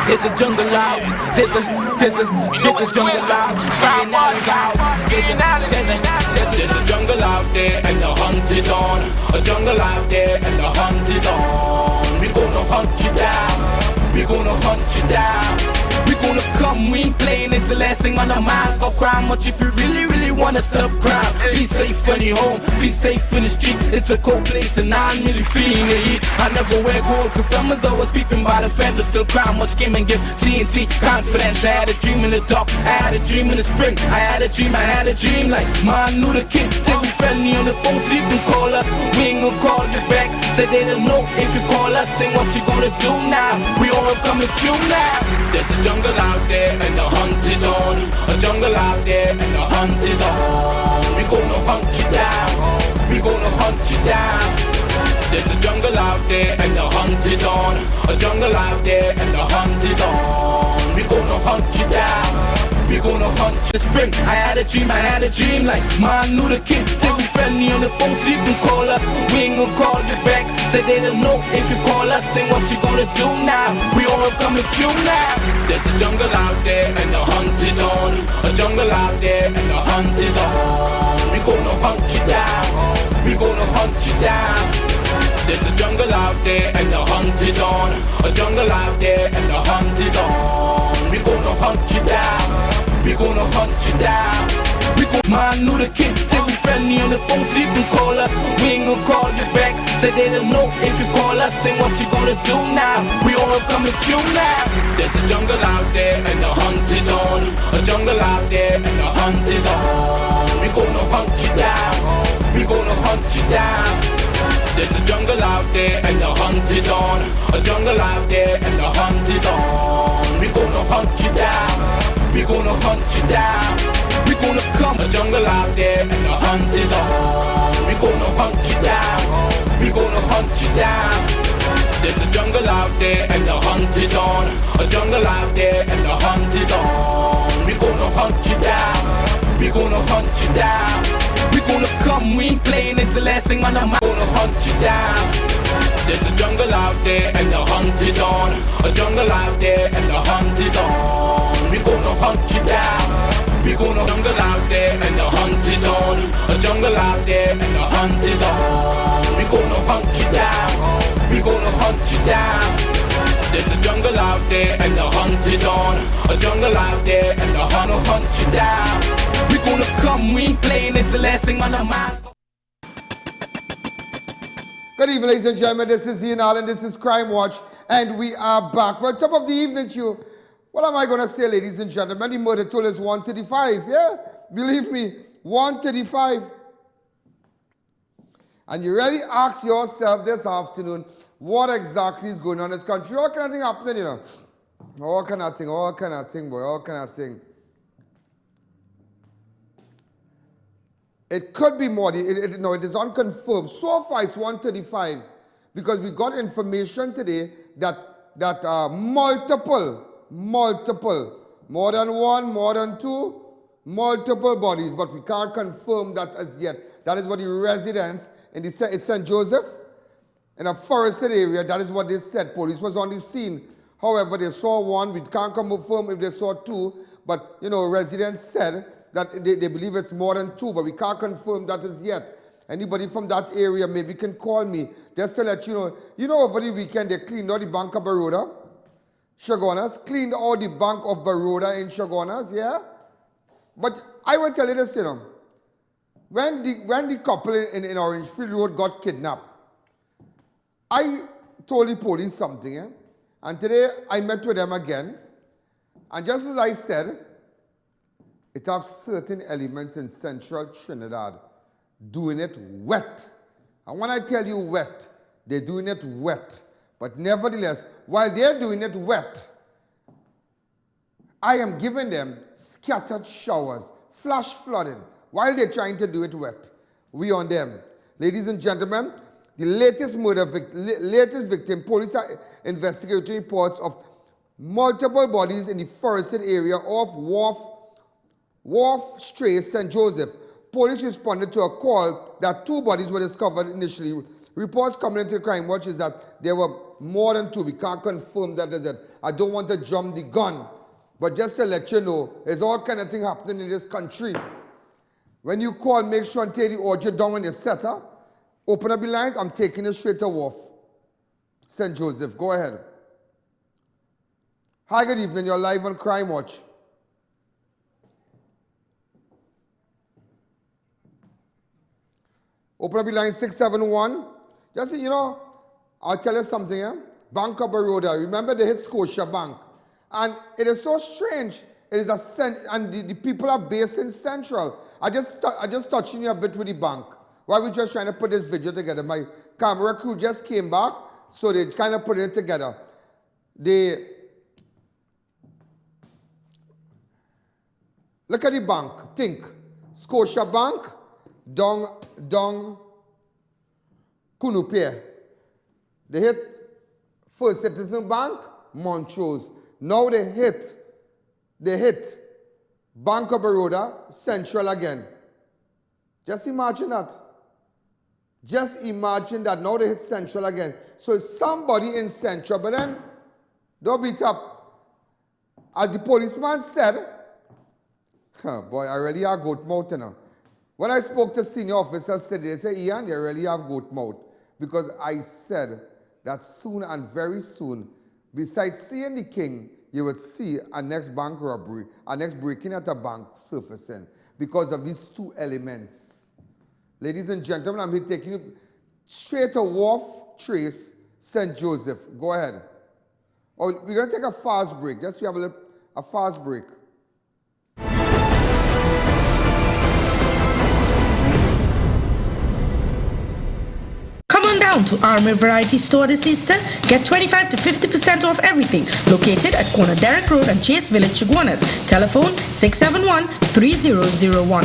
There's a jungle out. There's a jungle out. There's a jungle out there and the hunt is on. A jungle out there and the hunt is on. We gonna hunt you down. We gonna hunt you down. We gonna come, we ain't playing, it's the last thing on our minds. Go crime much if you really wanna stop crime. Be safe in your home, be safe in the streets. It's a cold place and I'm really feeling the heat. I never wear gold cause someone's always peeping by the fender. Still crime much came and give TNT confidence. I had a dream in the dark, I had a dream in the spring. I had a dream like Martin Luther King. Take me friendly on the phone so you can call us. We ain't gonna call you back, say they don't know if you call us. Say what you gonna do now, we all coming through now. There's a jungle out there and the hunt is on. A jungle out there and the hunt is on. We gonna hunt you down. We gonna hunt you down. There's a jungle out there and the hunt is on. A jungle out there and the hunt is on. We gonna hunt you down. We gonna hunt you. Spring, I had a dream like Martin Luther King. Take me friendly on the phone so you can call us. We ain't gonna call you back, say they don't know if you call us. Say what you gonna do now, we all coming through now. There's a jungle out there and the hunt is on. A jungle out there and the hunt is on. We gonna hunt you down. We gonna hunt you down. There's a jungle out there and the hunt is on. A jungle out there and the hunt is on. We gonna hunt you down. We gonna hunt you down. We gon' Martin Luther King. Take me friendly on the phone so you can call us. We ain't gonna call you back, say they don't know if you call us. Say what you gonna do now, we all coming through now. There's a jungle out there and the hunt is on. A jungle out there and the hunt is on. We gonna hunt you down. We gonna hunt you down. There's a jungle out there and the hunt is on. A jungle out there and the hunt is on. We gonna hunt you down. We gonna hunt you down. We gonna come. A jungle out there and the hunt is on. We gonna hunt you down. We gonna hunt you down. There's a jungle out there and the hunt is on. A jungle out there and the hunt is on. We gonna hunt you down. We gonna hunt you down. We gonna come, we ain't playing, it's the last thing on our mind. Gonna hunt you down. There's a jungle out there and the hunt is on. A jungle out there and the hunt is on. We gonna hunt you down. We gonna jungle out there and the hunt is on. A jungle out there and the hunt is on. We gonna hunt you down. We gonna hunt you down. There's a jungle out there and the hunt is on. A jungle out there and the hunt will hunt you down. We gonna come, we ain't playing, it's the last thing on our minds. Good evening, ladies and gentlemen. This is I.A.N and this is Crime Watch, and we are back. Well, top of the evening to you. What am I going to say, ladies and gentlemen? The murder toll is 135, yeah? Believe me, 135. And you really ask yourself this afternoon, what exactly is going on in this country? All kind of thing happening, you know. All kind of thing, boy, all kind of thing. It could be more. No, it is unconfirmed. So far, it's 135 because we got information today that multiple, more than one, more than two, multiple bodies, but we can't confirm that as yet. That is what the residents in the St. Joseph, in a forested area, that is what they said. Police was on the scene. However, they saw one. We can't confirm if they saw two, but, you know, residents said that they believe it's more than two, but we can't confirm that as yet. Anybody from that area maybe can call me just to let you know. You know, over the weekend they cleaned out the Bank of Baroda, Chaguanas, cleaned out the Bank of Baroda in Chaguanas, yeah? But I will tell you this, you know. When the couple in Orangefield Road got kidnapped, I told the police something, yeah? And today I met with them again. And just as I said, it has certain elements in central Trinidad doing it wet. And when I tell you wet, they're doing it wet. But nevertheless, while they're doing it wet, I am giving them scattered showers, flash flooding, while they're trying to do it wet. We on them. Ladies and gentlemen, the latest victim, police are investigating reports of multiple bodies in the forested area of WARF Stray, St. Joseph. Police responded to a call that two bodies were discovered initially. Reports coming into the Crime Watch is that there were more than 2. We can't confirm that as it. I don't want to jump the gun. But just to let you know, there's all kind of thing happening in this country. When you call, make sure and take the audio down when you set her. Open up the lines. I'm taking it straight to WARF. St. Joseph, go ahead. Hi, good evening. You're live on Crime Watch. Open up the line 671. Just, you know, I'll tell you something, yeah? Bank of Baroda. Remember they hit Scotia Bank. And it is so strange. It is and the people are based in Central. I just touching you a bit with the bank. While we're just trying to put this video together. My camera crew just came back, so they kind of put it together. Look at the bank. Think. Scotia Bank, Dong Kunupe. They hit First Citizen Bank, Montrose. Now they hit Bank of Baroda, Central again. Just imagine that. Just imagine that. Now they hit Central again. So it's somebody in Central, but then don't beat up. As the policeman said, boy, I really have goat mouth, you know. When I spoke to senior officers today, they said, Ian, you really have goat mouth. Because I said that soon and very soon, besides seeing the king, you would see a next bank robbery, a next breaking at a bank surfacing because of these two elements. Ladies and gentlemen, I'm here taking you straight to WARF Trace, St. Joseph. Go ahead. Oh, we're going to take a fast break. Just we have a fast break. Down to Armour Variety Store this Easter. Get 25 to 50% off everything. Located at corner Derrick Road and Chase Village, Chaguanas. Telephone 671-3001.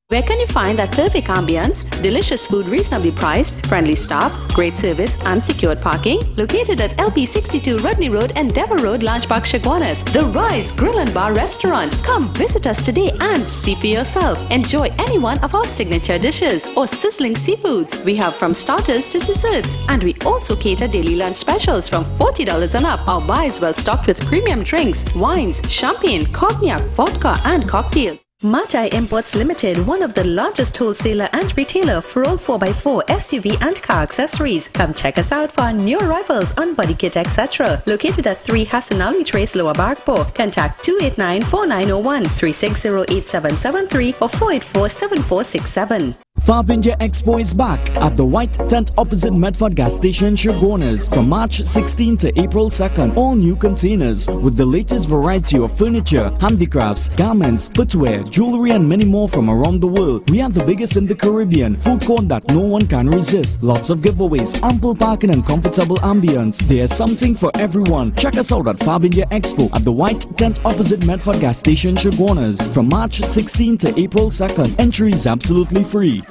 Where can you find that perfect ambience, delicious food reasonably priced, friendly staff, great service and secured parking? Located at LP 62 Rodney Road and Dever Road, Lange Park, Chaguanas, the Rise Grill and Bar Restaurant. Come visit us today and see for yourself. Enjoy any one of our signature dishes or sizzling seafoods. We have from starters to desserts, and we also cater daily lunch specials from $40 and up. Our bar is well stocked with premium drinks, wines, champagne, cognac, vodka and cocktails. Matai Imports Limited, one of the largest wholesaler and retailer for all 4x4 SUV and car accessories. Come check us out for our new arrivals on body kit, etc. Located at 3 Hassan Ali Trace, Lower Barkpore. Contact 289-4901, 360-8773 or 484-7467. Fab India Expo is back at the White Tent opposite Medford Gas Station, Chaguanas from March 16 to April 2nd. All new containers with the latest variety of furniture, handicrafts, garments, footwear, jewelry and many more from around the world. We are the biggest in the Caribbean, food court that no one can resist. Lots of giveaways, ample parking and comfortable ambience. There's something for everyone. Check us out at Fab India Expo at the White Tent opposite Medford Gas Station, Chaguanas from March 16 to April 2nd. Entry is absolutely free.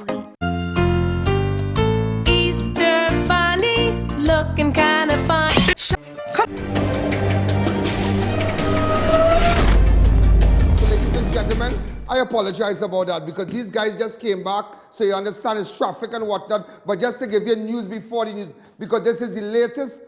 Looking kind of fun. So, ladies and gentlemen, I apologize about that because these guys just came back, so you understand it's traffic and whatnot. But just to give you news before the news, because this is the latest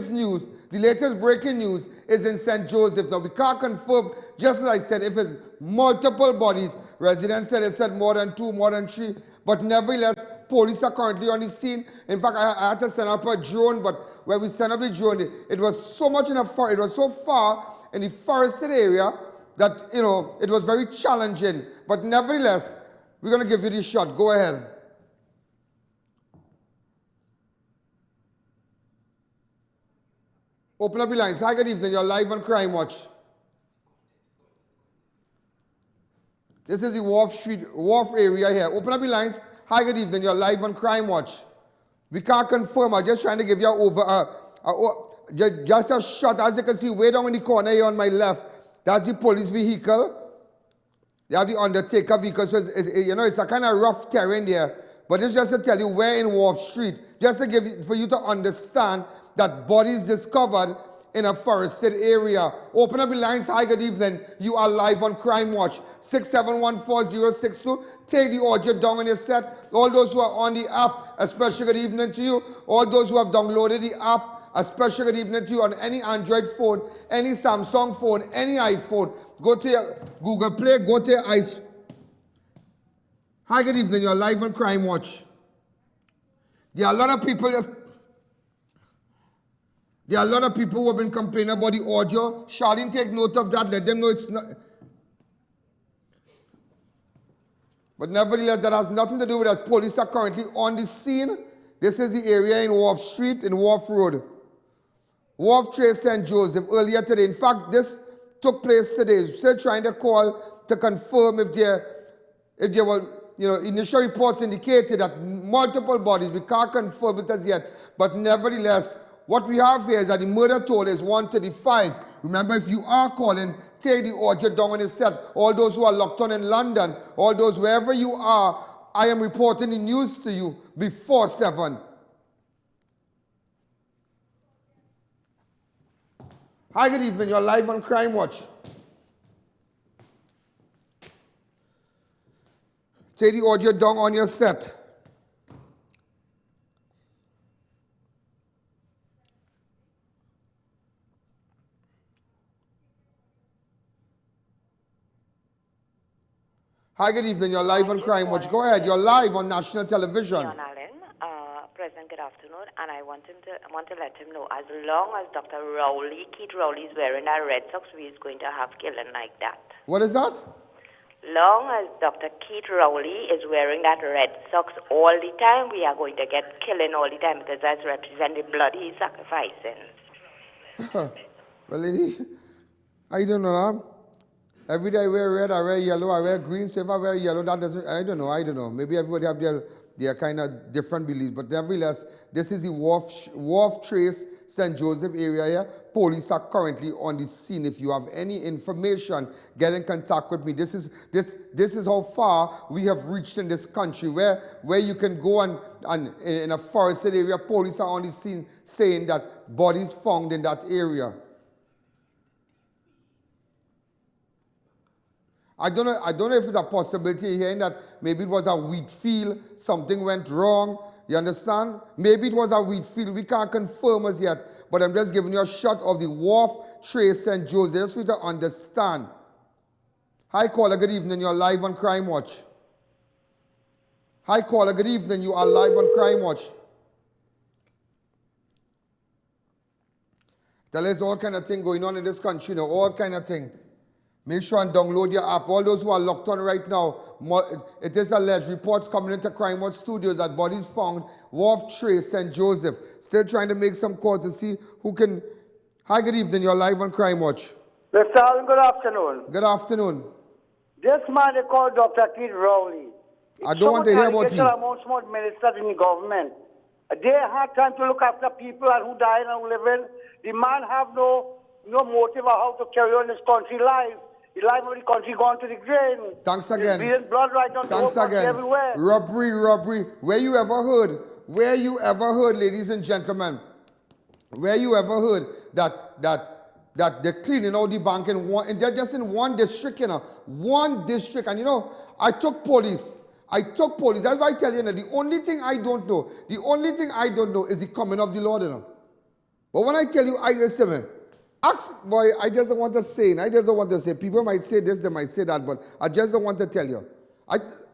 news, the latest breaking news is in St. Joseph. Now, we can't confirm, just as I said, if it's multiple bodies. Residents said more than 2, more than 3. But nevertheless, police are currently on the scene. In fact, I had to send up a drone, but when we sent up the drone, it was so much in a far, it was so far in the forested area that, you know, it was very challenging. But nevertheless, we're going to give you this shot. Go ahead. Open up the lines. Hi, good evening. You're live on Crime Watch. This is the Wharf area here. Open up the lines. Hi, good evening. You're live on Crime Watch. We can't confirm. I'm just trying to give you just a shot. As you can see, way down in the corner here on my left, that's the police vehicle. They have the undertaker vehicle. So it's a kind of rough terrain there. But it's just to tell you where in Wharf Street, just to for you to understand that bodies discovered in a forested area. Open up the lines. Hi, good evening. You are live on Crime Watch. 6714062. Take the audio down on your set. All those who are on the app, a special good evening to you. All those who have downloaded the app, a special good evening to you on any Android phone, any Samsung phone, any iPhone. Go to your Google Play, go to your ice. Hi, good evening. You're live on Crime Watch. There are a lot of people who have been complaining about the audio. Charlene, take note of that. Let them know it's not. But nevertheless, that has nothing to do with that. Police are currently on the scene. This is the area in Wharf Street, in Wharf Road. Wharf Trace St. Joseph, earlier today. In fact, this took place today. Still trying to call to confirm if there were, initial reports indicated that multiple bodies. We can't confirm it as yet. But nevertheless, what we have here is that the murder toll is 135. Remember, if you are calling, take the audio down on his set. All those who are locked on in London, all those wherever you are, I am reporting the news to you before 7. Hi, good evening. You're live on Crime Watch. Take the audio down on your set. Hi, good evening. You're live on Crime Watch. Go ahead. You're live on national television. A.N, President, good afternoon. And I want to let him know, as long as Dr. Keith Rowley is wearing that Red Sox, we is going to have killing like that. What is that? Long as Dr. Keith Rowley is wearing that Red Sox all the time, we are going to get killing all the time because that's representing blood he's sacrificing. Well, lady, I don't know. Every day I wear red, I wear yellow, I wear green. So if I wear yellow, that doesn't, I don't know. Maybe everybody have their kind of different beliefs. But nevertheless, this is the Wharf Trace St. Joseph area here. Police are currently on the scene. If you have any information, get in contact with me. This is how far we have reached in this country, where you can go and in a forested area, police are on the scene saying that bodies found in that area. I don't know if it's a possibility here in that maybe it was a wheat field, something went wrong, you understand? Maybe it was a wheat field, we can't confirm as yet, but I'm just giving you a shot of the Wharf Trace St. Joseph, just for you to understand. Hi caller, good evening, you're live on Crime Watch. Hi caller, good evening, you are live on Crime Watch. Tell us all kind of thing going on in this country, all kind of thing. Make sure and download your app. All those who are locked on right now, it is alleged, reports coming into Crime Watch Studios that bodies found, Wharf Trace, St. Joseph. Still trying to make some calls to see who can... Hi, good evening. You're live on Crime Watch. Mr. Allen, good afternoon. Good afternoon. This man they call Dr. Keith Rowley. I don't want to hear about him. Amongst more ministers in the government. They had time to look after people and who died and who living. The man have no motive of how to carry on this country life. The life of the country gone to the drain. Thanks again. There's blood right on the whole everywhere. Robbery. Where you ever heard, ladies and gentlemen, where you ever heard that they're cleaning out the bank and they're just in one district, one district. And I took police. That's why I tell you, the only thing I don't know is the coming of the Lord, But when I tell you, listen, boy, I just don't want to say. People might say this, they might say that, but I just don't want to tell you.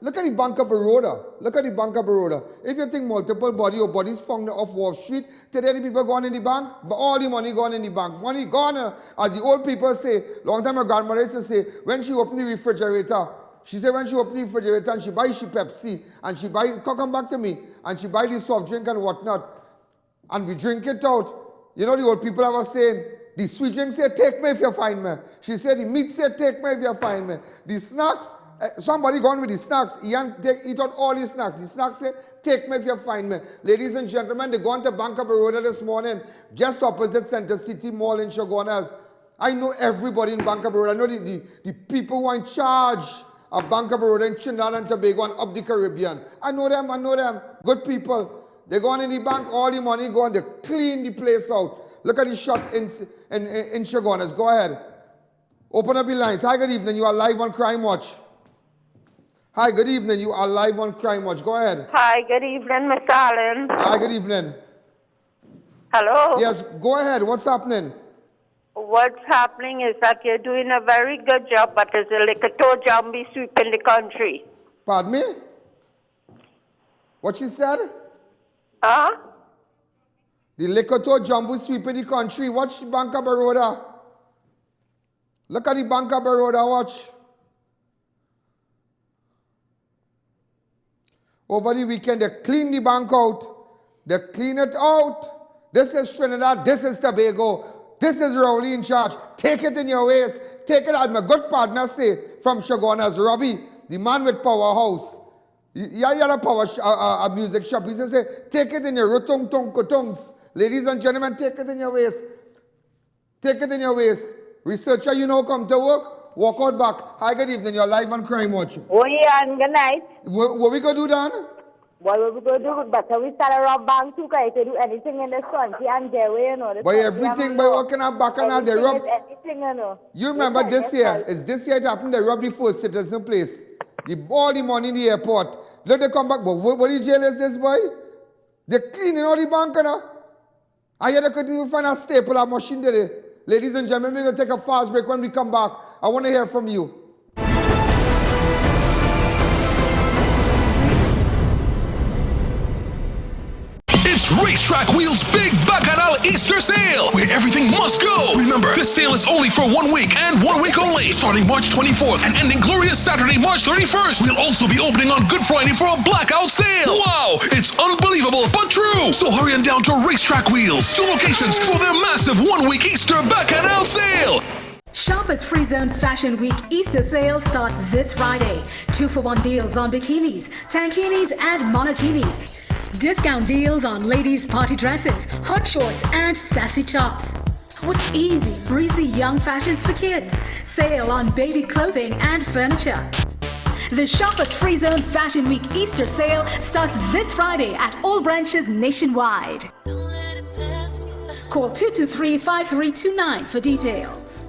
Look at the Bank of Baroda. If you think multiple bodies found off Wharf Street, today the people gone in the bank, but all the money gone in the bank. Money gone, as the old people say, long time my grandmother used to say, when she opened the refrigerator, and she buy Pepsi, and she come back to me, and she buy the soft drink and whatnot, and we drink it out. The old people ever saying, the sweet drink say, take me if you find me. She said, the meat say, take me if you find me. The snacks, somebody gone with the snacks. I.A.N. eat out all the snacks. The snacks say, take me if you find me. Ladies and gentlemen, they gone to Bank of Baroda this morning, just opposite Center City Mall in Chaguanas. I know everybody in Bank of Baroda. I know the people who are in charge of Bank of Baroda in Trinidad and Tobago and up the Caribbean. I know them. Good people. They gone in the bank, all the money gone, they clean the place out. Look at the shot in Chaguanas. Go ahead. Open up your lines. Hi, good evening. You are live on Crime Watch. Hi, good evening. You are live on Crime Watch. Go ahead. Hi, good evening, Mr. Allen. Hi, good evening. Hello. Yes, go ahead. What's happening? What's happening is that you're doing a very good job, but there's a liquor zombie sweeping the country. Pardon me? What she said? Huh? The liquor jumbo sweeping the country. Watch Bank of Baroda. Look at the Bank of Baroda. Watch. Over the weekend, they clean the bank out. They clean it out. This is Trinidad. This is Tobago. This is Rowley in charge. Take it in your waist. Take it, as my good partner say, from Chaguanas. Robbie, the man with Powerhouse. Yeah, you had a music shop. He says, take it in your rotung tung kutungs. Ladies and gentlemen, take it in your waist. Take it in your waist. Researcher, you know, come to work. Walk out back. Hi, good evening. You're live on Crime Watch. Oh, yeah, and good night. What we going to do, Dan? What we going to do? But we start a rob bank too, because to do anything in this country and their way, you know. By everything, by walking up back and out, they rob. Anything, you know. You remember this year? It's this year it happened. They robbed the First Citizen place. All the money in the airport. Look, they come back. But what the jail is this, boy? They're cleaning all the bank, you know. I hear they couldn't even find a staple or machine today. Ladies and gentlemen, we're going to take a fast break. When we come back, I want to hear from you. Racetrack Wheels' big Bacchanal Easter sale, where everything must go. Remember, this sale is only for 1 week and 1 week only, starting March 24th and ending glorious Saturday, March 31st. We'll also be opening on Good Friday for a blackout sale. Wow, it's unbelievable but true. So hurry on down to Racetrack Wheels, 2 locations for their massive 1 week Easter Bacchanal sale. Shoppers Free Zone Fashion Week Easter sale starts this Friday. 2-for-1 deals on bikinis, tankinis, and monokinis. Discount deals on ladies' party dresses, hot shorts, and sassy tops. With easy, breezy young fashions for kids. Sale on baby clothing and furniture. The Shoppers Free Zone Fashion Week Easter sale starts this Friday at all branches nationwide. Call 223-5329 for details.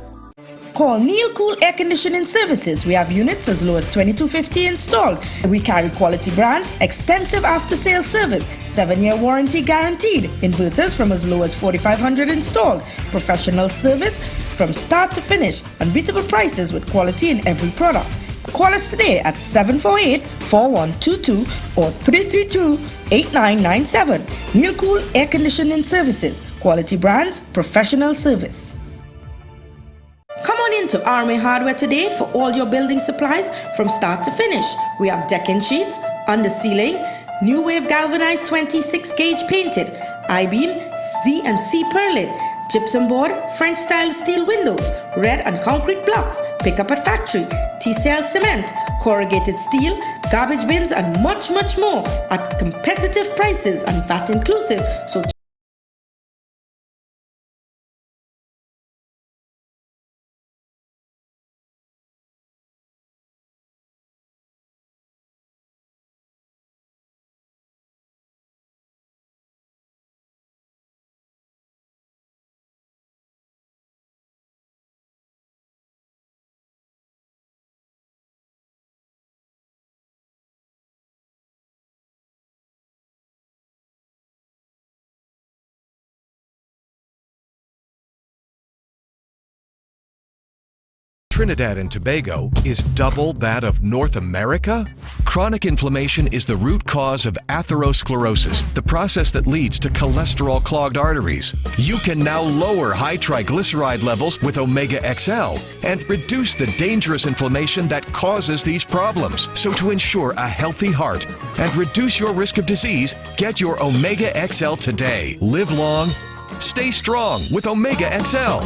Call Neil Cool Air Conditioning Services. We have units as low as $22.50 installed. We carry quality brands, extensive after-sale service, 7-year warranty guaranteed, inverters from as low as $4,500 installed, professional service from start to finish, unbeatable prices with quality in every product. Call us today at 748-4122 or 332-8997. Neil Cool Air Conditioning Services. Quality brands, professional service. Come on into RMA Hardware today for all your building supplies from start to finish. We have decking sheets, under ceiling, new wave galvanized 26 gauge painted, I-beam, Z and C purlin, gypsum board, French style steel windows, red and concrete blocks, pick up at factory, TCL cement, corrugated steel, garbage bins and much more at competitive prices and VAT inclusive. So Trinidad and Tobago is double that of North America? Chronic inflammation is the root cause of atherosclerosis, the process that leads to cholesterol-clogged arteries. You can now lower high triglyceride levels with Omega XL and reduce the dangerous inflammation that causes these problems. So to ensure a healthy heart and reduce your risk of disease, get your Omega XL today. Live long, stay strong with Omega XL.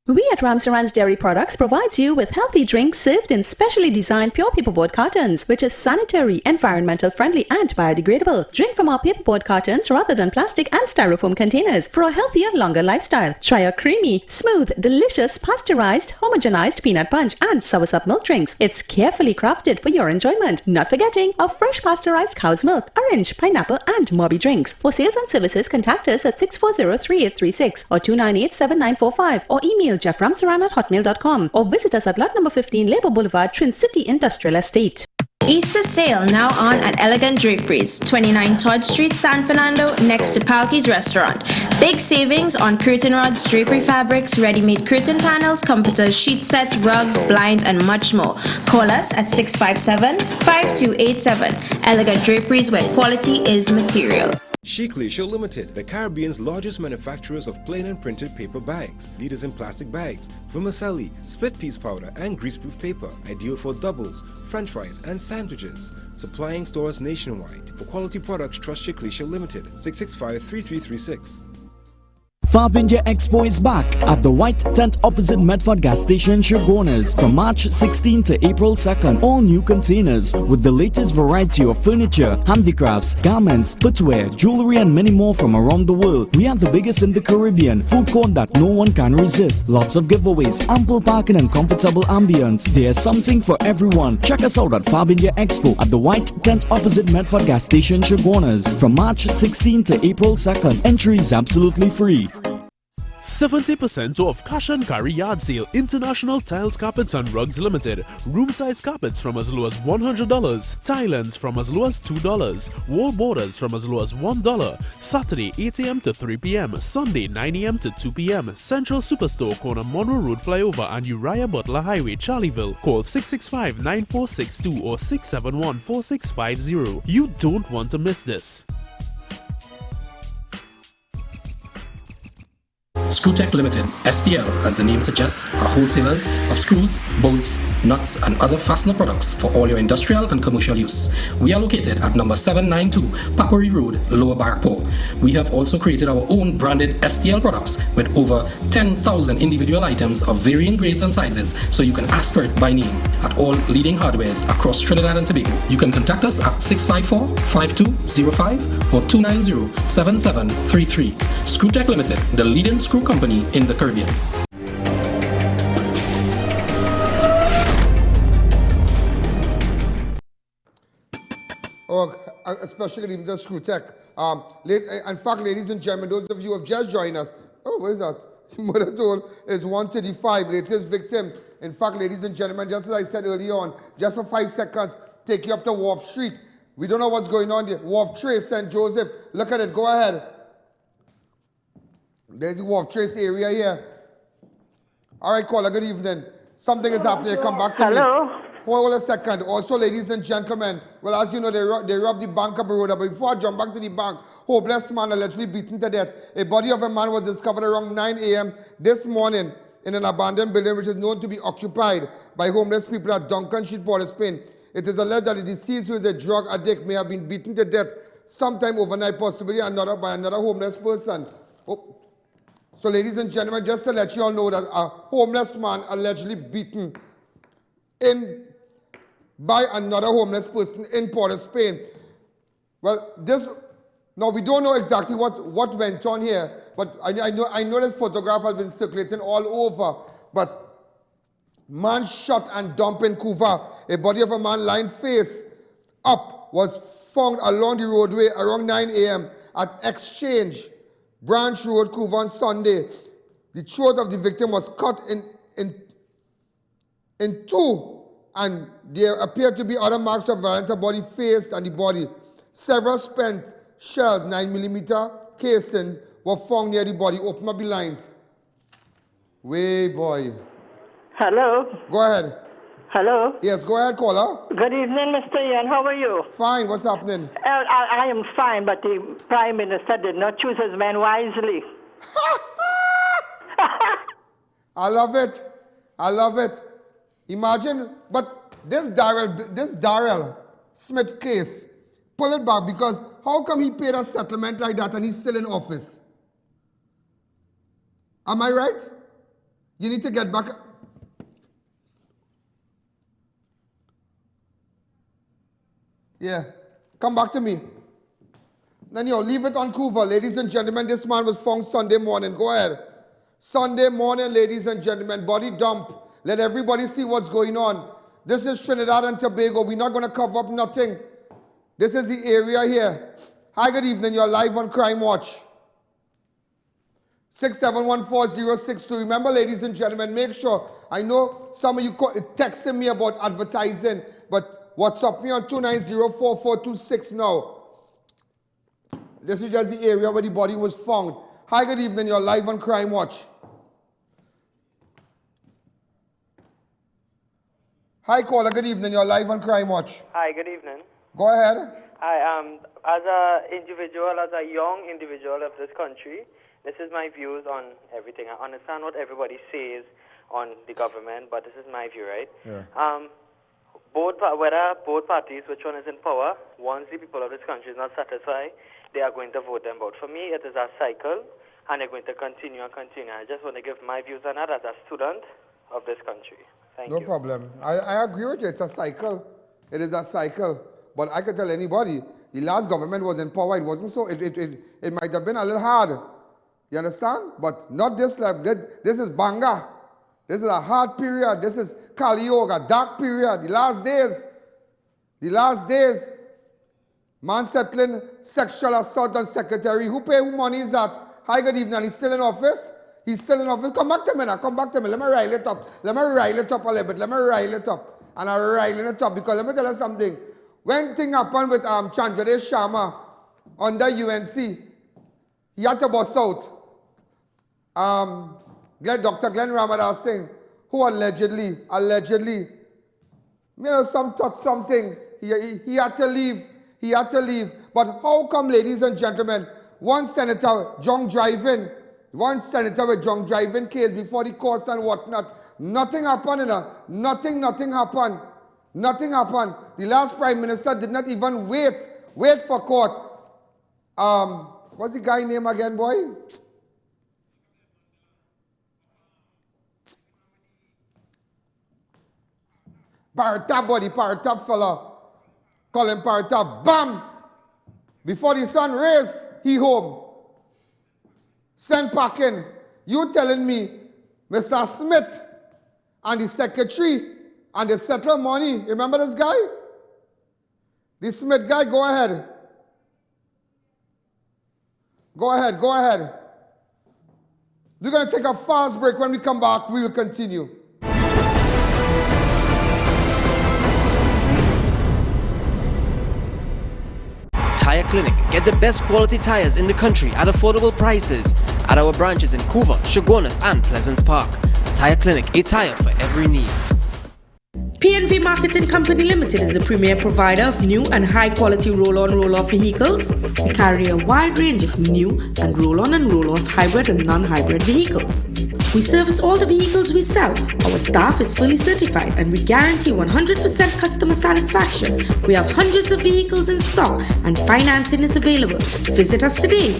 We at Ramsaran's Dairy Products provides you with healthy drinks served in specially designed pure paperboard cartons, which is sanitary, environmental friendly and biodegradable. Drink from our paperboard cartons rather than plastic and styrofoam containers for a healthier, longer lifestyle. Try our creamy, smooth, delicious, pasteurized, homogenized peanut punch and soursop milk drinks. It's carefully crafted for your enjoyment. Not forgetting our fresh pasteurized cow's milk, orange, pineapple and Moby drinks. For sales and services, contact us at 640-3836 or 298-7945 or email jefframsaran@hotmail.com or visit us at lot number 15 Labour Boulevard, Trin City Industrial Estate. Easter sale now on at Elegant Draperies, 29 Todd Street, San Fernando, next to Palky's Restaurant. Big savings on curtain rods, drapery fabrics, ready-made curtain panels, comforters, sheet sets, rugs, blinds, and much more. Call us at 657-5287. Elegant Draperies, where quality is material. Sheikleisha Limited, the Caribbean's largest manufacturers of plain and printed paper bags, leaders in plastic bags, vermicelli, split piece powder, and greaseproof paper, ideal for doubles, french fries, and sandwiches. Supplying stores nationwide. For quality products, trust Sheikleisha Limited, 665-3336. Fab India Expo is back at the White Tent opposite Medford gas station, Sugargoners, from March 16 to April 2nd. All new containers with the latest variety of furniture, handicrafts, garments, footwear, jewelry and many more from around the world. We are the biggest in the Caribbean, food court that no one can resist. Lots of giveaways, ample parking and comfortable ambience. There's something for everyone. Check us out at Fab India Expo at the White Tent opposite Medford gas station, Sugargoners, from March 16 to April 2nd. Entry is absolutely free. 70% off Cash and Carry Yard Sale. International Tiles, Carpets and Rugs Limited. Room size carpets from as low as $100. Tilings from as low as $2. Wall borders from as low as $1. Saturday 8 a.m. to 3 p.m. Sunday 9 a.m. to 2 p.m. Central Superstore, corner Monroe Road Flyover and Uriah Butler Highway, Charlieville. Call 665-9462 or 671-4650. You don't want to miss this. Screwtech Limited, STL, as the name suggests, are wholesalers of screws, bolts, nuts, and other fastener products for all your industrial and commercial use. We are located at number 792 Papari Road, Lower Barrackpore. We have also created our own branded STL products with over 10,000 individual items of varying grades and sizes, so you can ask for it by name at all leading hardwares across Trinidad and Tobago. You can contact us at 654-5205 or 290-7733. Screwtech Limited, the leading screw company in the Caribbean. Oh, especially even the Screwtech. In fact, ladies and gentlemen, those of you who have just joined us, oh, what is that? Murder toll is 135, latest victim. In fact, ladies and gentlemen, just as I said earlier on, just for 5 seconds, take you up to WARF Street. We don't know what's going on there. WARF Trace, St. Joseph. Look at it. Go ahead. There's the WARF Trace area here. All right, caller, good evening. Something is happening. Come back to me. Hello? Hold a second. Also, ladies and gentlemen, well, as you know, they robbed the bank of Baroda. But before I jump back to the bank, homeless man allegedly beaten to death. A body of a man was discovered around 9 a.m. this morning in an abandoned building which is known to be occupied by homeless people at DUNCAN Street, Port of Spain. It is alleged that the deceased, who is a drug addict, may have been beaten to death sometime overnight, possibly by another homeless person. Oh. So, ladies and gentlemen, just to let you all know that a homeless man allegedly beaten by another homeless person in Port of Spain. Well, now we don't know exactly what went on here, but I know this photograph has been circulating all over. But man shot and dumped in COUVA. A body of a man lying face up was found along the roadway around 9 a.m. at Exchange Branch Road, COUVA on Sunday. The throat of the victim was cut in two, and there appeared to be other marks of violence about the face and the body. Several spent shells, 9mm casing, were found near the body. Open up the lines. Way, boy. Hello? Go ahead. Hello? Yes, go ahead, caller. Good evening, Mr. A.N. How are you? Fine. What's happening? I am fine, but the Prime Minister did not choose his men wisely. I love it. I love it. Imagine, but this Darrell Smith case, pull it back, because how come he paid a settlement like that and he's still in office? Am I right? You need to get back. Yeah, come back to me. Nanyo, leave it on COUVA. Ladies and gentlemen, this man was found Sunday morning. Go ahead. Sunday morning, ladies and gentlemen, body dump. Let everybody see what's going on. This is Trinidad and Tobago. We're not going to cover up nothing. This is the area here. Hi, good evening. You're live on Crime Watch. 6714062. Remember, ladies and gentlemen, make sure. I know some of you texting me about advertising, but WhatsApp me on 2904426 now. This is just the area where the body was found. Hi, good evening. You're live on Crime Watch. Hi, caller. Good evening. You're live on Crime Watch. Hi, good evening. Go ahead. As a individual, as a young individual of this country, this is my views on everything. I understand what everybody says on the government, but this is my view, right? Yeah. Whether both parties, which one is in power, once the people of this country is not satisfied, they are going to vote them out. For me, it is a cycle, and they're going to continue and continue. I just want to give my views on that as a student of this country. Thank you. No problem. I agree with you. It's a cycle. It is a cycle. But I can tell anybody, the last government was in power. It wasn't so. It might have been a little hard. You understand? But not this level. This is Banga. This is a hard period. This is Kali Yoga, dark period. The last days. The last days. Man settling sexual assault on secretary. Who pay who money is that? Hi, good evening. He's still in office? He's still in office. Come back to me now. Come back to me. Let me rile it up. Let me rile it up a little bit. Let me rile it up. And I'm riling it up because let me tell you something. When thing happened with Chandradesh Sharma under UNC, he had to bust out. Dr. Glenn Ramadas Singh, who allegedly, touched something. He had to leave. He had to leave. But how come, ladies and gentlemen, one senator drunk driving case before the courts and whatnot, nothing happened, Nothing happened. Nothing happened. The last prime minister did not even wait for court. What's the guy name again, boy? Paratab, buddy, Paratab fella. Call him Paratab. Bam! Before the sun raised, he home. Send packing. You telling me, Mr. Smith and the secretary and the settle money. Remember this guy? The Smith guy, go ahead. Go ahead. We're going to take a fast break. When we come back, we will continue. Tire Clinic. Get the best quality tires in the country at affordable prices at our branches in COUVA, Chaguanas and Pleasance Park. Tire Clinic, a tire for every need. PNV Marketing Company Limited is the premier provider of new and high-quality roll-on, roll-off vehicles. We carry a wide range of new and roll-off hybrid and non-hybrid vehicles. We service all the vehicles we sell. Our staff is fully certified and we guarantee 100% customer satisfaction. We have hundreds of vehicles in stock and financing is available. Visit us today.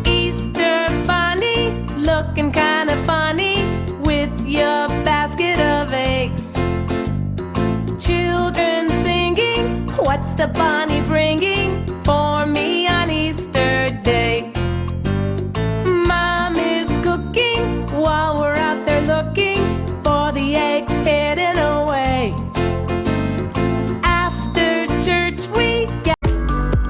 Easter bunny, looking kind of funny with your basket of eggs. Children singing, what's the bunny bringing for me on Easter Day? Mom is cooking while we're out there looking for the eggs hidden away. After church we get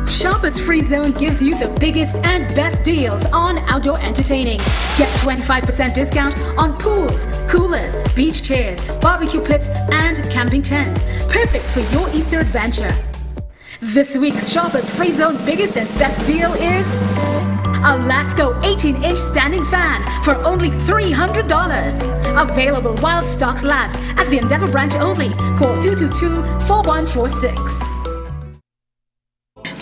Shoppers Free Zone gives you the biggest and best deals on outdoor entertaining. Get 25% discount on pools, coolers, beach chairs, barbecue pits, and camping tents. Perfect for your Easter adventure. This week's Shoppers Free Zone biggest and best deal is a Lasco 18-inch standing fan for only $300. Available while stocks last at the Endeavour branch only. Call 222-4146.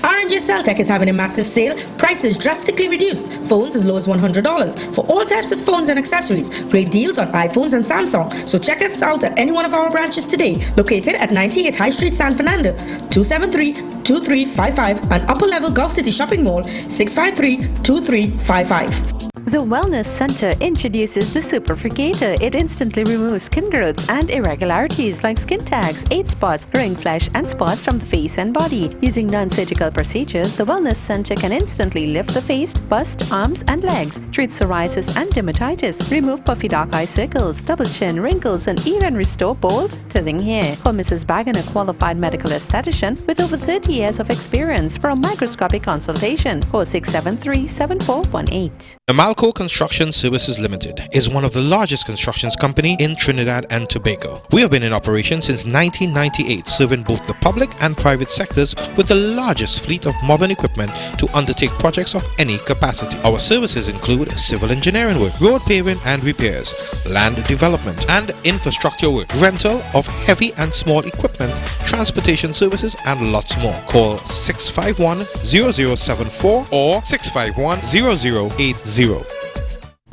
R&J Celtech is having a massive sale. Prices drastically reduced. Phones as low as $100 for all types of phones and accessories. Great deals on iPhones and Samsung. So check us out at any one of our branches today. Located at 98 High Street, San Fernando, 273-2355 and Upper Level Gulf City Shopping Mall, 653-2355. The Wellness Center introduces the Superfricator. It instantly removes skin growths and irregularities like skin tags, age spots, ring flesh, and spots from the face and body. Using non-surgical procedures, the Wellness Center can instantly lift the face, bust, arms, and legs, treat psoriasis and dermatitis, remove puffy dark eye circles, double chin, wrinkles, and even restore bald, thinning hair. Call Mrs. Bagan, a qualified medical esthetician with over 30 years of experience, for a microscopic consultation. Call 673-7418. Amalco Construction Services Limited is one of the largest constructions company in Trinidad and Tobago. We have been in operation since 1998, serving both the public and private sectors with the largest fleet of modern equipment to undertake projects of any capacity. Our services include civil engineering work, road paving and repairs, land development and infrastructure work, rental of heavy and small equipment, transportation services, and lots more. Call 651-0074 or 651-0080.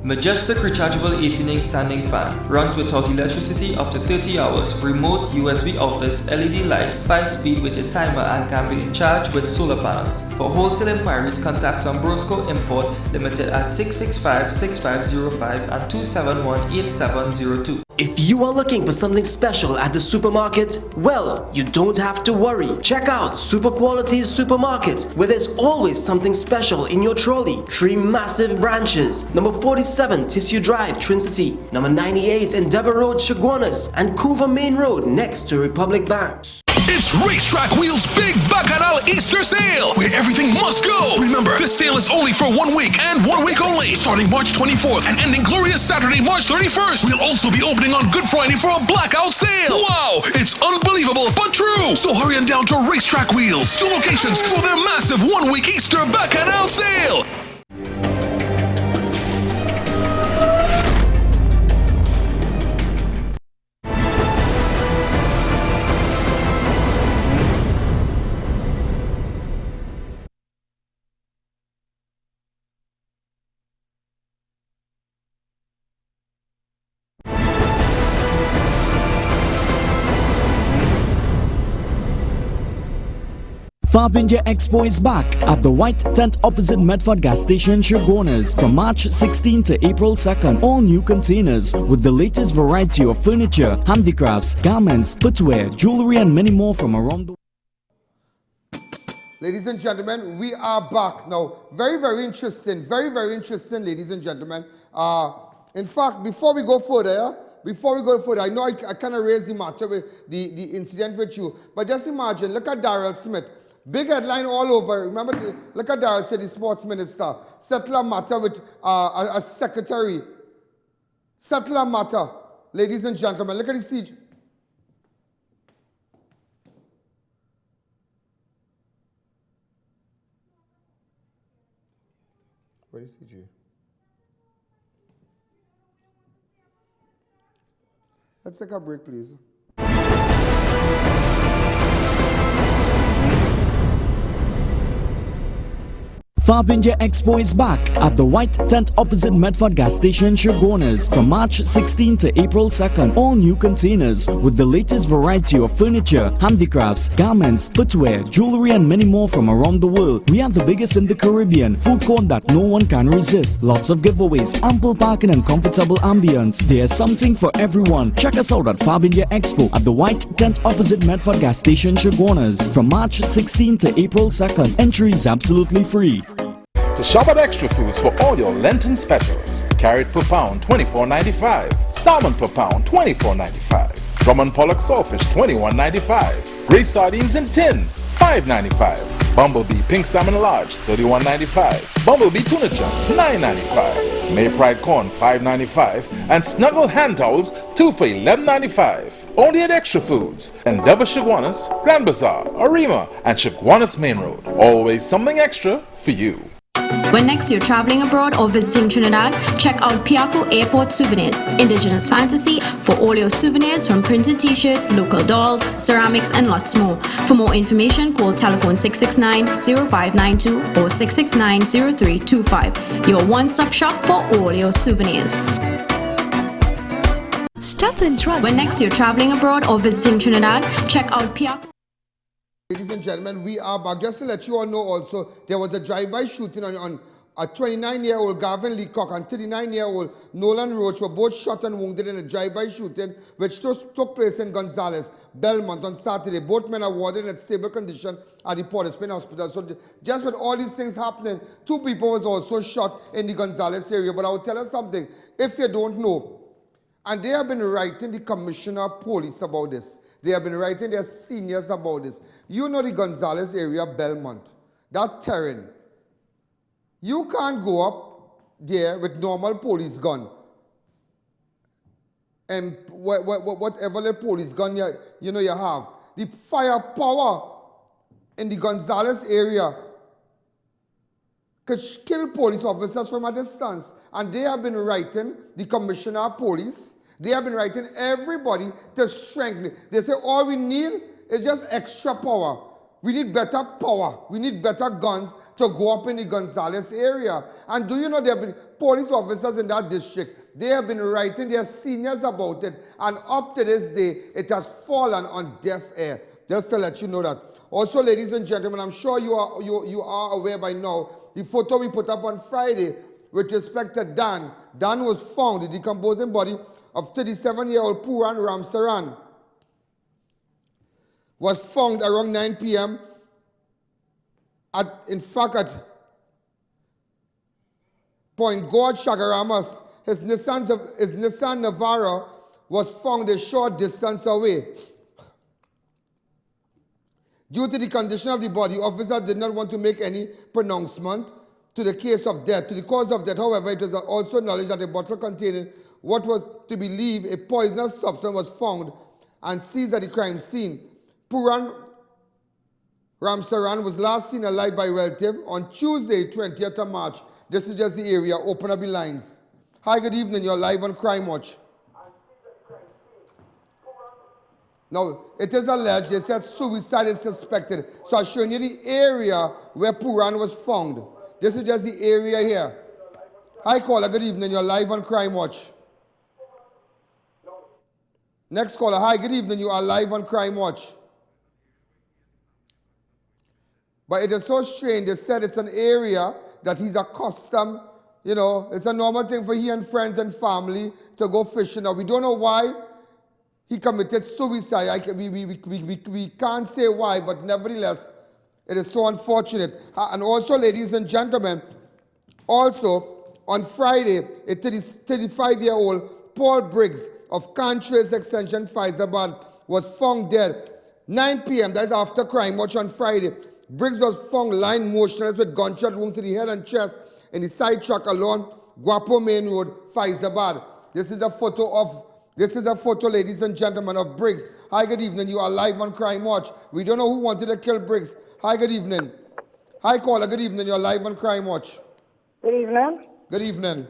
Majestic rechargeable 18-inch standing fan runs without electricity up to 30 hours, remote USB outlets, LED lights, 5-speed with a timer, and can be charged with solar panels. For wholesale inquiries, contact Sombrosco Import Limited at 665-6505 and 271-8702. If you are looking for something special at the supermarket, well, you don't have to worry. Check out Super Quality's Supermarket, where there's always something special in your trolley. 3 massive branches: number 47 Tissue Drive, Trinity; number 98 Endeavour Road, Chaguanas; and COUVA Main Road next to Republic Bank. It's Racetrack Wheels' Big Bacchanal Easter Sale, where everything must go. Remember, this sale is only for 1 week and 1 week only, starting March 24th and ending glorious Saturday, March 31st. We'll also be opening on Good Friday for a blackout sale. Wow, it's unbelievable but true. So hurry on down to Racetrack Wheels, 2 locations for their massive 1 week Easter Bacchanal Sale. Fab India Expo is back at the White Tent opposite Medford Gas Station, Chaguanas, from March 16 to April 2nd. All new containers with the latest variety of furniture, handicrafts, garments, footwear, jewelry, and many more from around the world. Ladies and gentlemen, we are back now. Very, very interesting, ladies and gentlemen. In fact, before we go further, I know I kind of raised the matter with the incident with you, but just imagine, look at Darrell Smith. Big headline all over. Remember, look at Darrell said, the sports minister. Settle a matter with a secretary. Settle a matter. Ladies and gentlemen, look at the siege. Where is CJ? Let's take a break, please. Fab India Expo is back at the White Tent opposite Medford Gas Station, Chaguanas, from March 16 to April 2nd. All new containers with the latest variety of furniture, handicrafts, garments, footwear, jewelry, and many more from around the world. We are the biggest in the Caribbean, food court that no one can resist. Lots of giveaways, ample parking, and comfortable ambience. There's something for everyone. Check us out at Fab India Expo at the White Tent opposite Medford Gas Station, Chaguanas, from March 16 to April 2nd. Entry is absolutely free. To shop at Extra Foods for all your Lenten specials. Carrot per pound, $24.95. Salmon per pound, $24.95. Drum and Pollock saltfish, $21.95. Gray sardines in tin, $5.95. Bumblebee pink salmon large, $31.95. Bumblebee tuna chunks, $9.95. May Pride corn, $5.95. And Snuggle hand towels, 2 for $11.95. Only at Extra Foods. Endeavour Chaguanas, Grand Bazaar, Arima, and Chaguanas Main Road. Always something extra for you. When next you're traveling abroad or visiting Trinidad, check out Piaco Airport Souvenirs, Indigenous Fantasy, for all your souvenirs from printed t-shirt, local dolls, ceramics, and lots more. For more information, call telephone 669-0592 or 669-0325. Your one-stop shop for all your souvenirs. Stop and try. When next you're traveling abroad or visiting Trinidad, check out Piaco. Ladies and gentlemen, we are back. Just to let you all know also, there was a drive-by shooting on A 29-year-old Gavin Leacock and 39-year-old Nolan Roach were both shot and wounded in a drive-by shooting which took place in Gonzalez, Belmont on Saturday. Both men are warded in a stable condition at the Port of Spain Hospital. So just with all these things happening, 2 people was also shot in the Gonzalez area. But I will tell you something, if you don't know, and they have been writing the commissioner of police about this. They have been writing their seniors about this. You know the Gonzalez area, Belmont, that terrain. You can't go up there with normal police gun and whatever the police gun you have. The firepower in the Gonzalez area could kill police officers from a distance. And they have been writing, the commissioner of police, they have been writing everybody to strengthen it. They say all we need is just extra power. We need better power. We need better guns to go up in the Gonzalez area. And do you know there have been police officers in that district? They have been writing their seniors about it. And up to this day, it has fallen on deaf ear. Just to let you know that. Also, ladies and gentlemen, I'm sure you are aware by now, the photo we put up on Friday with respect to Dan. Dan was found, the decomposing body of 37-year-old Puran Ramsaran was found around 9 p.m. at Point Gorge, Chagaramas. His Nissan Navara was found a short distance away. Due to the condition of the body, officers did not want to make any pronouncement to the case of death. To the cause of death, however, it was also acknowledged that a bottle containing what was to believe a poisonous substance was found and seized at the crime scene. Puran Ramsaran was last seen alive by relative on Tuesday, 20th of March. This is just the area. Open up the lines. Hi, good evening. You're live on Crime Watch. Now, it is alleged, they said suicide is suspected. So I'm showing you the area where Puran was found. This is just the area here. Hi, caller. Good evening. You're live on Crime Watch. Next caller. Hi, good evening. You are live on Crime Watch. But it is so strange. They said it's an area that he's accustomed, you know, it's a normal thing for he and friends and family to go fishing. Now, we don't know why he committed suicide. We can't say why, but nevertheless, it is so unfortunate. And also, ladies and gentlemen, also on Friday, a 35-year-old Paul Briggs of Cantrace Extension, Faizabad, was found dead. 9 p.m., that is after Crime Watch on Friday. Briggs was found lying motionless with gunshot wounds to the head and chest in the side track along Guapo Main Road, Faizabad. This is a photo, ladies and gentlemen, of Briggs. Hi, good evening. You are live on Crime Watch. We don't know who wanted to kill Briggs. Hi, good evening. Hi, caller. Good evening. You're live on Crime Watch. Good evening. Good evening.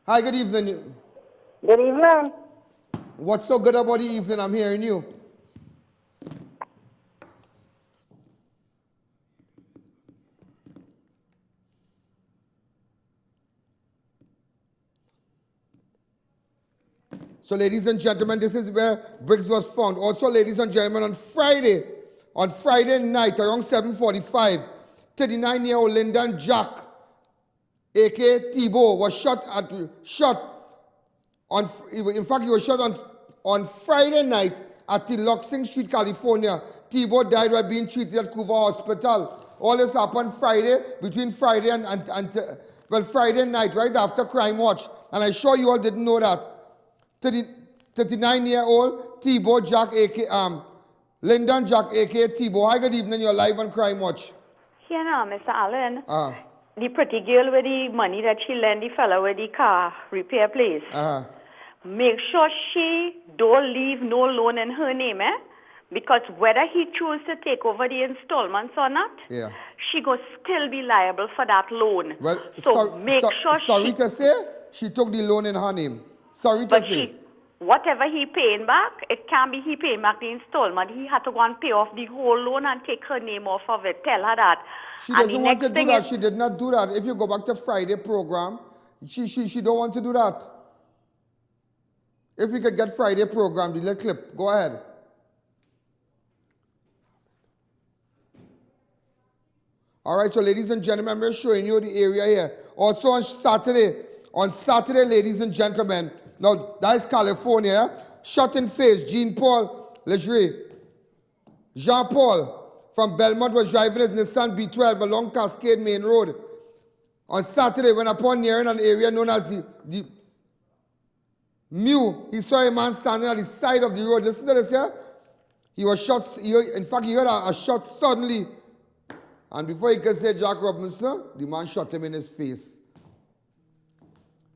Hi, good evening. Good evening. What's so good about the evening? I'm hearing you. So, ladies and gentlemen, this is where Briggs was found. Also, ladies and gentlemen, on Friday night, around 7:45, 39-year-old Lyndon Jack, a.k.a. Thibault, was shot on Friday night at the Loxing Street, California. Thibault died while being treated at COUVA Hospital. All this happened between Friday and Friday night, right after Crime Watch. And I'm sure you all didn't know that. 39-year-old Thibault Jack, Lyndon Jack, a.k.a. Thibault. Hi, good evening. You're live on Crime Watch. Here now, Mr. Allen. The pretty girl with the money that she lent the fellow with the car repair place. Make sure she don't leave no loan in her name, Because whether he chooses to take over the installments or not, she will still be liable for that loan. Well, sorry to say, she took the loan in her name. Sorry to say. Whatever he paying back, it can't be he paying back the installment. He had to go and pay off the whole loan and take her name off of it. Tell her that. She doesn't want to do that. She did not do that. If you go back to Friday program, she don't want to do that. If we could get Friday program, the little clip. Go ahead. All right, so ladies and gentlemen, I'm just showing you the area here. Also on Saturday, ladies and gentlemen, now that is California, shot in face, Jean-Paul Legere. Jean-Paul from Belmont was driving his Nissan B12 along Cascade Main Road. On Saturday, when upon nearing an area known as the Mew, he saw a man standing at the side of the road. Listen to this here. He was shot, in fact, he heard a shot suddenly. And before he could say Jack Robinson, the man shot him in his face.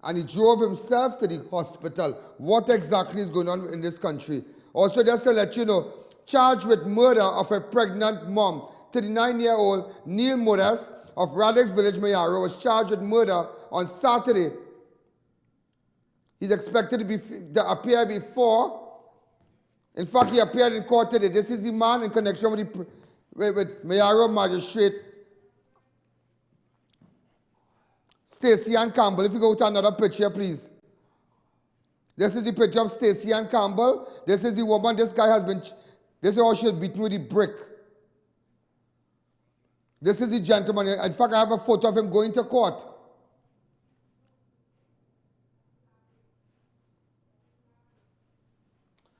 And he drove himself to the hospital. What exactly is going on in this country? Also, just to let you know, charged with murder of a pregnant mom, 39-year-old Neil Modest of Radix Village, Mayaro, was charged with murder on Saturday. He's expected to appear before. In fact, he appeared in court today. This is the man in connection with Mayaro Magistrate Stacey-Ann Campbell. If you go to another picture, please. This is the picture of Stacey-Ann Campbell. This is the woman. This guy has been... This is how she was beaten with a brick. This is the gentleman. In fact, I have a photo of him going to court.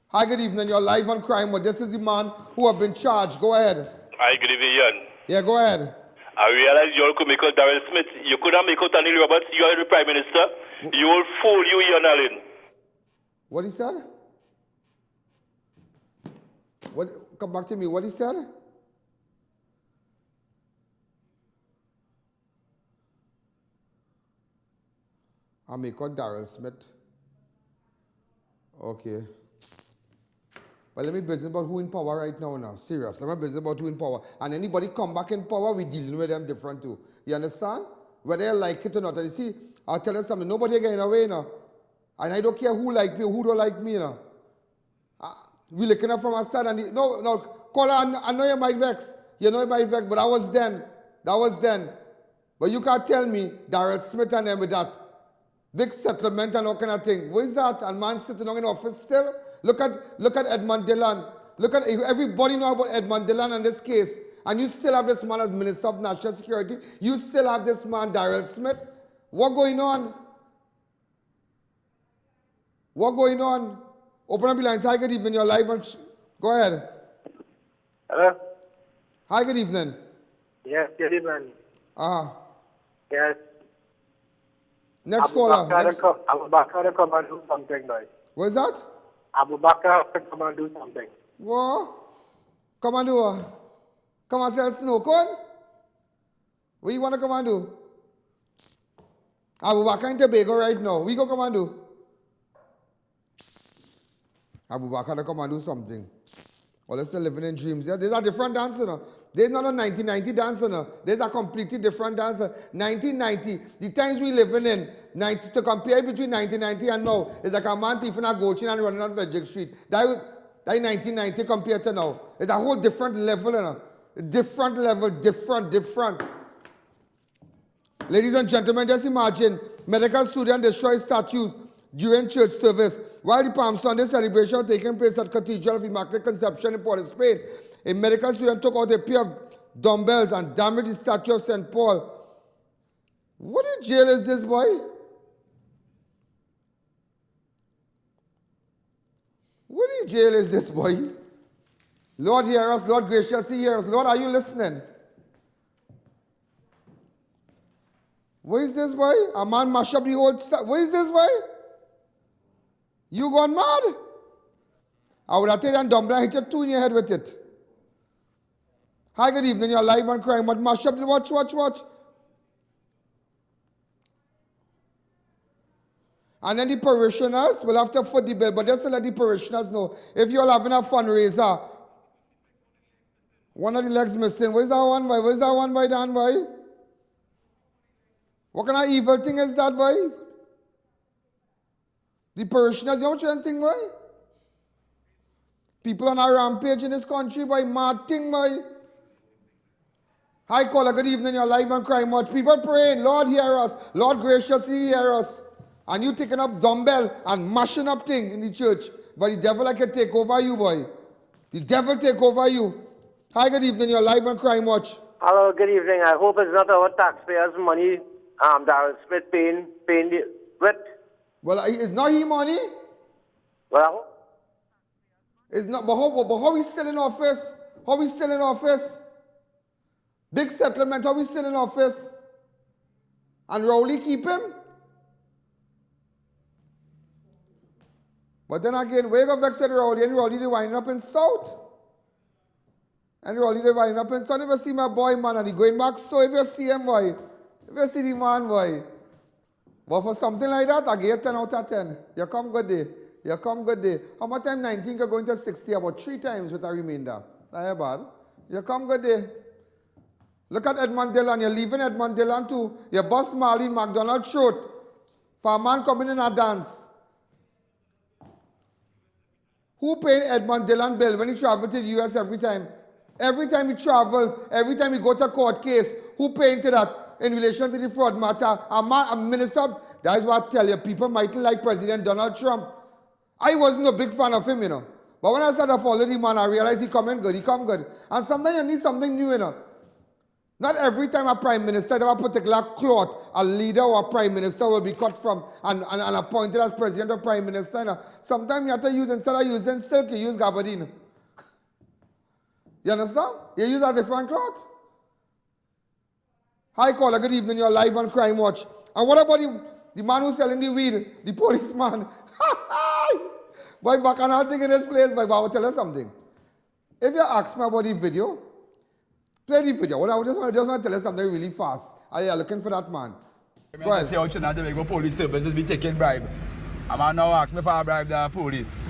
Hi, good evening. You're live on Crime Mode. This is the man who have been charged. Go ahead. Hi, good evening, Ian. Yeah, go ahead. I realize you all could make out Darrell Smith. You couldn't make out Anil Roberts. You are the Prime Minister. You will fool you, Ian Allen. What he said? What? Come back to me. What he said? I make out Darrell Smith. Okay. But let me business about who in power right now. Serious. Let me business about who in power. And anybody come back in power, we dealing with them different too. You understand? Whether you like it or not. And you see, I'll tell you something. Nobody getting away now. And I don't care who like me or who don't like me now. We looking up from our side and no, caller, I know you might vex. You know you might vex, but that was then. That was then. But you can't tell me Darrell Smith and them with that big settlement and all kind of thing. What is that? And man sitting down in office still? Look at Edmund Dillon. Look at everybody know about Edmund Dillon in this case. And you still have this man as Minister of National Security. You still have this man, Darrell Smith. What going on? What going on? Open up the lines. Hi, good evening. You're live on... Go ahead. Hello? Hi, good evening. Yes, good evening. Yes. Next caller. Abu Bakr to come and do something now. What is that? Abu Bakr to come and do something. What? Come and do what? Come and sell snow cone? What you want to come and do? Abu Bakr in Tobago right now. We go come and do? Abu Bakr to come and do something. Well, they're still living in dreams. Yeah? There's a different dancer now. There's not a 1990 dancer now. There's a completely different dancer. 1990, the times we living in, to compare between 1990 and now, is like a man thieving a goat and running on Vedic Street. That 1990 compared to now. It's a whole different level, you know. Different level, different. Ladies and gentlemen, just imagine medical student destroy statues during church service. While the Palm Sunday celebration was taking place at Cathedral of Immaculate Conception in Port of Spain, a medical student took out a pair of dumbbells and damaged the statue of St. Paul. What in jail is this, boy? What in jail is this, boy? Lord, hear us. Lord, graciously hear us. Lord, are you listening? What is this, boy? A man mash up the whole stuff. What is this, boy? You gone mad? I would have taken dumbbell and hit your two in your head with it. Hi, good evening. You're live on Crime, but mash up the watch. And then the parishioners will have to foot the bill, but just to let the parishioners know, if you're having a fundraiser, one of the legs missing. Where's that one, boy? Where's that one, boy, Dan, boy? What kind of evil thing is that, boy? The parishioners, you know what you think, boy? People on a rampage in this country, boy, mad thing, boy. Hi, caller, good evening, you're live on Crime Watch. People praying, Lord, hear us. Lord, graciously hear us. And you taking up dumbbell and mashing up thing in the church. But the devil like can take over you, boy. The devil take over you. Hi, good evening, you're live on Crime Watch. Hello, good evening. I hope it's not our taxpayers' money Darrell Smith paying with. Well, it's not his money. Well, it's not. But how he's still in office? How he's still in office? Big settlement. How he's still in office? And Rowley keep him? But then again, where go vex at Rowley? And Rowley they winding up in South. And Rowley they winding up in South. If you see my boy, man, and he going back, so if you see him, boy, if you see the man, boy. But for something like that, I get 10 out of 10. You come good day. You come good day. How much time 19 you're going to 60? About 3 times with a remainder. That's bad. You come good day. Look at Edmund Dillon. You're leaving Edmund Dillon too. Your boss Marlene McDonald throat. For a man coming in a dance. Who paid Edmund Dillon bill when he traveled to the US every time? Every time he travels, every time he go to court case, who paid to that in relation to the fraud matter? A minister, that is what I tell you, people mightn't like President Donald Trump. I wasn't a big fan of him, you know. But when I started following the man, I realized he come good, he come good. And sometimes you need something new, you know. Not every time a prime minister have a particular cloth, a leader or a prime minister will be cut from and appointed as president or prime minister. You know. Sometimes you have to use, instead of using silk, you use gabardine. You understand? You use a different cloth. Hi, caller, good evening. You're live on Crime Watch. And what about the man who's selling the weed? The policeman. Boy, back on all thing in this place, but I will tell you something. If you ask me about the video, play the video. Well, I just want to tell you something really fast. Are you looking for that man? Go ahead. See how Trinidad go police services be taking bribe. A man now ask me for a bribe the police.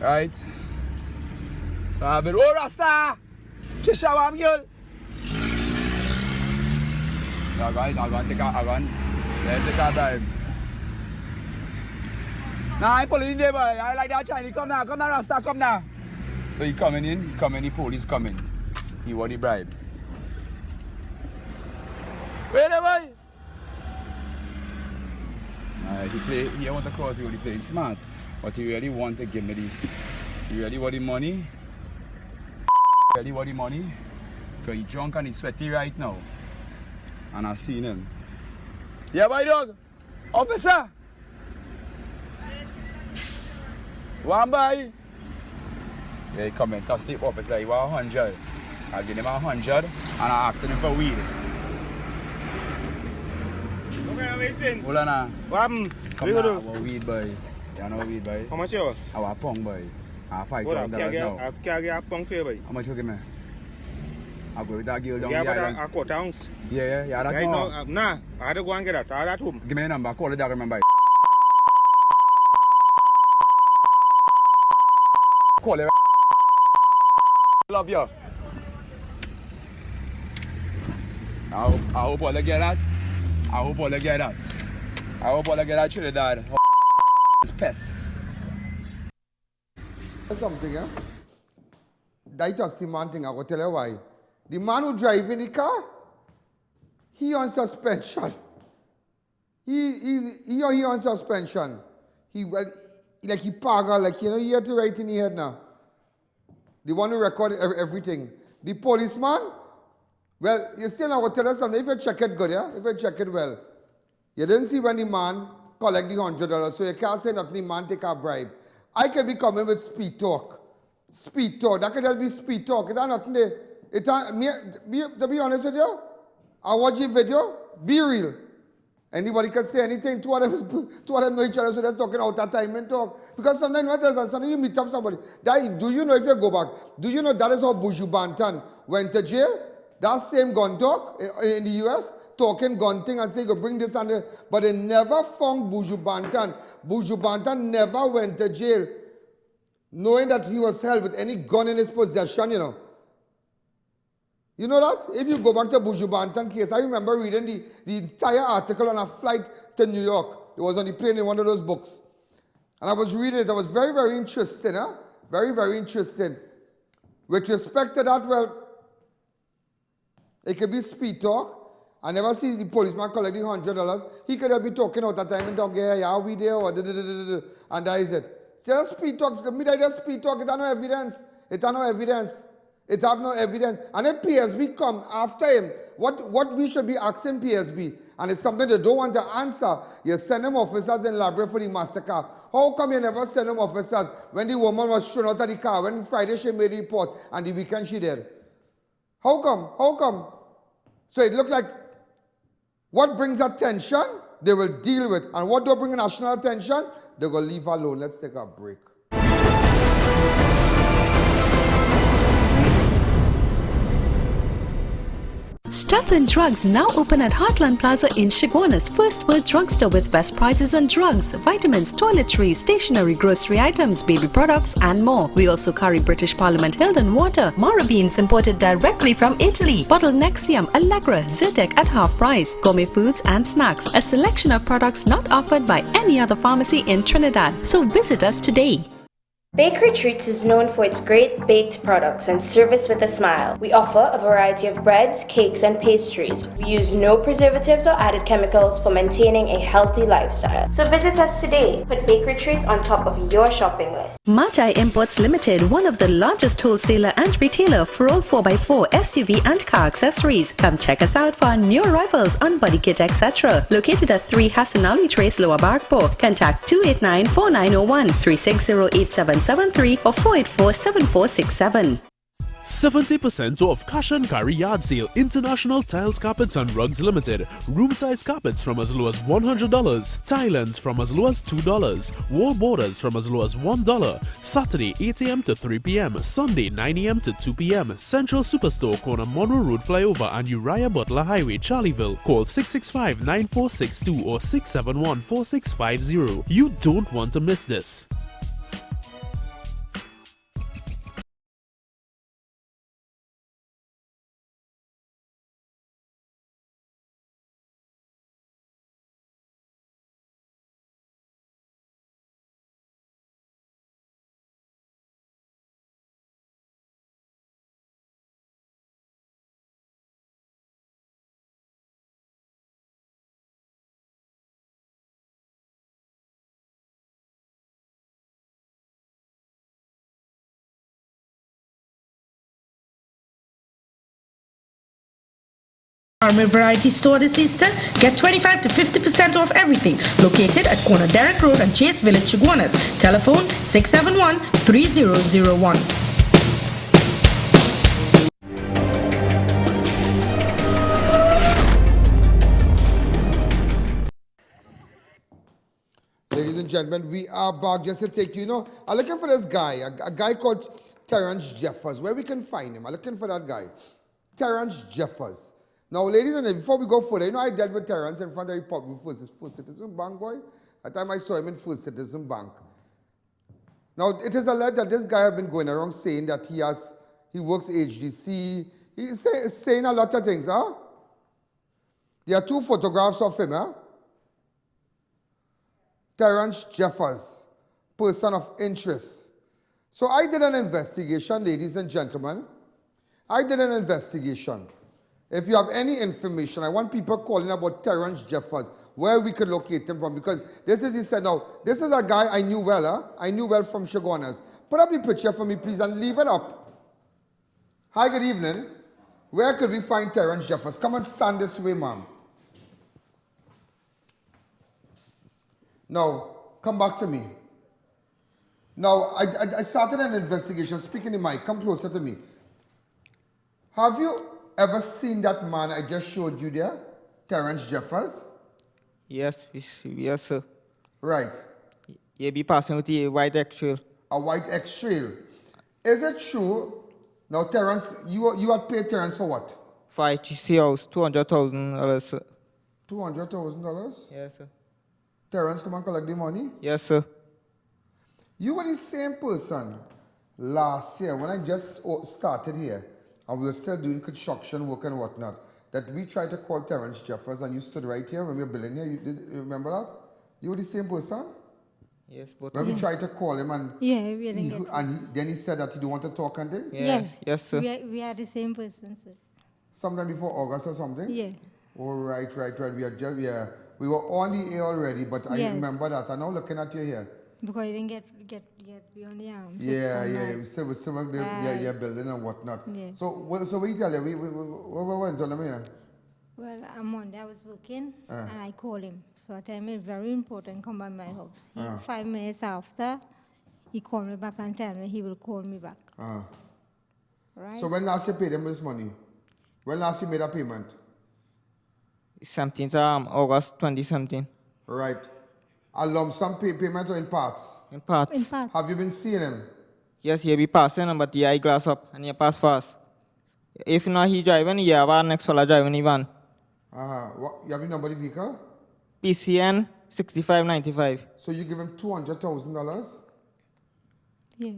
Right? So I've been, oh Rasta! Just show him, girl! I'm going to take a bribe. Nah, I pull in there, boy. I like that Chinese. Come now, Rasta, come now. So he coming in, the police coming. He want the bribe. Wait there, boy. He want to cross you, he playing smart. But he really want to give me he really want the money. Really want the money. Because he's drunk and he's sweaty right now. And I seen him. Yeah, boy, dog. Officer. One boy. Yeah, he come in, touch the officer, he want 100. I give him 100 and I asked him for weed. Okay, listen. Hold on now. What happened? Come now, I want weed, boy. You know weed, boy? How much you want? I want a pong, boy. I have $5,000 now. I can't get a pong for you, boy. How much you give me? I'll go with that girl down the islands. Yeah, but a quarter ounce. Yeah, that right now. Nah, I had to go and get that. I had that home. Give me a number, call the dog, remember. Call it. Love you. I hope all get that. I hope all get that. I hope all get that Trinidad. It's pest. Something, yeah? That was the man thing, I will tell you why. The man who driving the car, he on suspension. He on suspension. He paga, like, you know, he had to write in the head now. The one who record everything. The policeman, well, you see, I will tell you something. If you check it good, yeah? If you check it well, you didn't see when the man collect the $100, so you can't say nothing, the man take a bribe. I can be coming with speed talk. Speed talk. That could just be speed talk. It's nothing there. To be honest with you, I watch your video, be real. Anybody can say anything, two of them know each other, so they're talking out that time and talk. Because sometimes what does sometimes you meet up somebody. Do you know if you go back, do you know that is how Buju Banton went to jail? That same gun talk in the US, talking gun thing and say go bring this and that. But they never found Buju Banton. Buju Banton never went to jail knowing that he was held with any gun in his possession, you know. You know that? If you go back to Buju Banton case, I remember reading the entire article on a flight to New York. It was on the plane in one of those books. And I was reading it. It was very, very interesting. Huh? Very, very interesting. With respect to that, well, it could be speed talk. I never see the policeman collecting $100. He could have been talking out that time and talk, yeah, we there, or and that is it. Just speed talk. To me, that just speed talk. It has no evidence. It has no evidence. It have no evidence. And if PSB come after him, what we should be asking PSB, and it's something they don't want to answer, you send them officers in library for the massacre. How come you never send them officers when the woman was thrown out of the car, when Friday she made the report, and the weekend she did? How come? How come? So it looked like what brings attention, they will deal with. And what don't bring national attention, they're going to leave alone. Let's take a break. Stefan Drugs now open at Heartland Plaza in Chaguanas, First World Drugstore with best prices on drugs, vitamins, toiletries, stationery, grocery items, baby products and more. We also carry British Parliament Hilden water, Mara beans imported directly from Italy, bottled Nexium, Allegra, Zyrtec at half price, gourmet foods and snacks, a selection of products not offered by any other pharmacy in Trinidad. So visit us today. Bakery Treats is known for its great baked products and service with a smile. We offer a variety of breads, cakes, and pastries. We use no preservatives or added chemicals for maintaining a healthy lifestyle. So visit us today. Put Bakery Treats on top of your shopping list. Matai Imports Limited, one of the largest wholesaler and retailer for all 4x4 SUV and car accessories. Come check us out for our new arrivals on body kit, etc. Located at 3 Hassan Ali Trace, Lower Barkport. Contact 289-4901, 360-8773 or 484-7467. 70% off cash and carry yard sale. International Tiles, Carpets and Rugs Limited. Room size carpets from as low as $100. Tilings from as low as $2. Wall borders from as low as $1. Saturday 8 a.m. to 3 p.m. Sunday 9 a.m. to 2 p.m. Central Superstore, corner Monroe Road Flyover and Uriah Butler Highway, Charlieville. Call 665-9462 or 671-4650. You don't want to miss this. Army Variety Store this Easter, get 25 to 50% off everything. Located at corner Derrick Road and Chase Village, Chaguanas. Telephone 671-3001. Ladies and gentlemen, we are back just to take you know, I'm looking for this guy, a guy called Terrence Jeffers. Where we can find him? I'm looking for that guy. Terrence Jeffers. Now, ladies and gentlemen, before we go further, you know I dealt with Terrence in front of the public First Citizen Bank, boy. That time I saw him in First Citizen Bank. Now, it is alleged that this guy has been going around saying that he works HDC. He's saying a lot of things, huh? There are 2 photographs of him, huh? Terrence Jeffers, person of interest. So I did an investigation, ladies and gentlemen. I did an investigation. If you have any information, I want people calling about Terrence Jeffers, where we could locate him from, because this is, he said, now, this is a guy I knew well, huh? I knew well from Chaguanas. Put up the picture for me, please, and leave it up. Hi, good evening. Where could we find Terrence Jeffers? Come and stand this way, ma'am. Now, come back to me. Now, I started an investigation. Speaking in mic, come closer to me. Have you ever seen that man I just showed you there? Terrence Jeffers? Yes, yes, sir. Right. You be passing with a white X-Trail. A white X-Trail. Is it true? Now, Terrence, you had paid Terrence for what? For HC house, $200,000, sir. $200,000? Yes, sir. Terrence, come and collect the money? Yes, sir. You were the same person last year when I just started here, and we were still doing construction work and whatnot, that we tried to call Terrence Jeffers, and you stood right here when we were building here. You remember that? You were the same person? Yes, but... When we tried to call him, and then he said that he don't want to talk and thing? Yes, yes, sir. We are the same person, sir. Sometime before August or something? Yeah. Oh, right. We were on the air already, but I remember that. I'm now looking at you here. Because you didn't get beyond the system. Yeah. We still building and whatnot. Yeah. So what you tell you? What went on here? Well, on Monday I was working and I called him. So I tell him it's very important, come by my house. 5 minutes after, he called me back and tell me he will call me back. Right? So when last you paid him this money? When last you made a payment? 17th August 2017. Right. A lump sum payment or in parts? In parts. In parts. Have you been seeing him? Yes, he be passing him, but he eyeglass up and he pass fast. If not he driving, he have our next fella driving the van. You have your number of the vehicle? PCN 6595. So you give him $200,000? Yeah.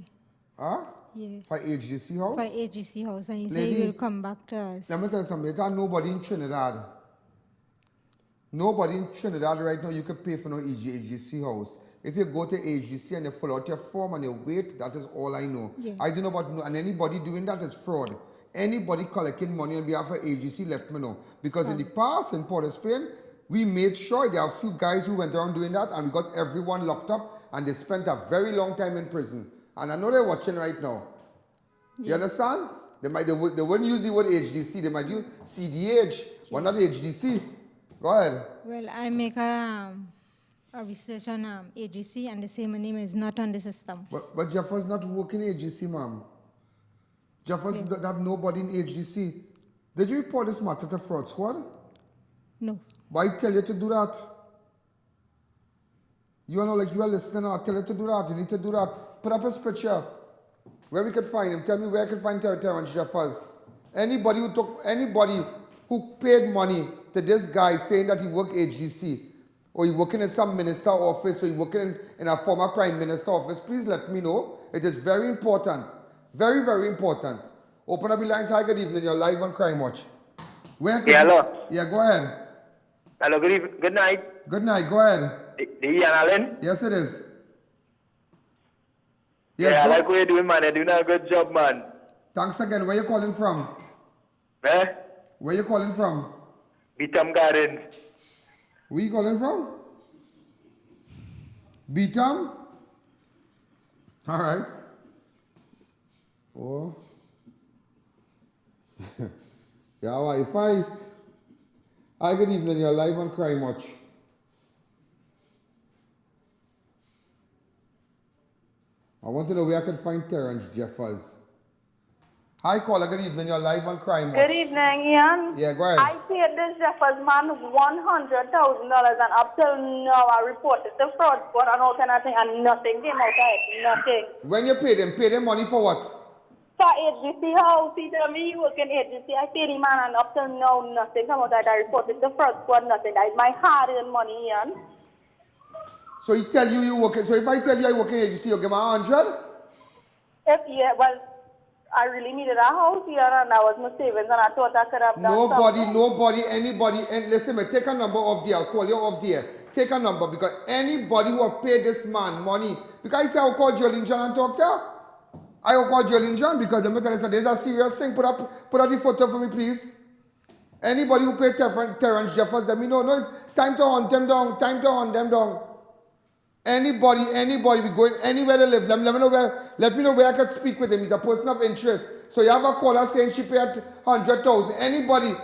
Yeah. For HGC house? For HGC house, and he said he will come back to us. Let me tell you something. There's nobody in Trinidad. Nobody in Trinidad right now you can pay for no HGC house. If you go to HGC and you fill out your form and you wait, that is all I know. Yeah. I don't know about, and anybody doing that is fraud. Anybody collecting money on behalf of HGC, let me know. Because in the past, in Port of Spain, we made sure there are a few guys who went around doing that and we got everyone locked up and they spent a very long time in prison. And I know they're watching right now. Yeah. You understand? They wouldn't use the word HDC, they might use CDH, but not HDC. Go ahead. Well, I make a research on HGC and they say my name is not on the system. But Jeffers not working in HGC, ma'am. Jeffers have nobody in HGC. Did you report this matter to fraud squad? No. Why tell you to do that? You know, like you are listening, I tell you to do that. You need to do that. Put up his picture. Where we could find him. Tell me where I could find Terrence Jeffers. Anybody who paid money to this guy saying that he worked HGC, or he working in some minister office, or he working in a former prime minister office, please let me know. It is very important. Very, very important. Open up the lines. Hi, good evening. You're live on Crime Watch. Hello. Yeah, go ahead. Hello, good night. Good night. Go ahead. I.A.N. Yes, it is. Yes, yeah, I like what you're doing, man. You're doing a good job, man. Thanks again. Where you calling from? Where? Where you calling from? Beetham Gardens. Where you calling from? Beetham? All right. Oh. Yeah, well, Hi, good evening. You're live on Crime Watch. I want to know where I can find Terrence Jeffers. Hi, caller. Good evening. You're live on Crime Watch. Good evening, Ian. Yeah, go ahead. I paid this Jeffers man $100,000 and up till now I reported the fraud squad and all kind of thing and nothing came out of it. Nothing. When you paid him money for what? For HGC house, he told me he work in HGC. I paid him man and up till now nothing come out of it. I reported the fraud squad, nothing. That is my hard-earned money, Ian. So he tell you work in, so if I tell you I work in HGC, you give me 100? Well, I really needed a house here and that was my savings and I thought I could have done something. Anybody, and listen, take a number off there, I'll call you off there. Take a number because anybody who have paid this man money, because I say I'll call Jolene John and talk to her. I will call Jolene John because let me tell you, there's a serious thing. Put up the photo for me, please. Anybody who paid Terrence Jeffers, let me know. No, it's time to hunt them down. Time to hunt them down. Anybody, we going anywhere to live. Let me know where I can speak with him. He's a person of interest. So you have a caller saying she paid 100,000. Anybody,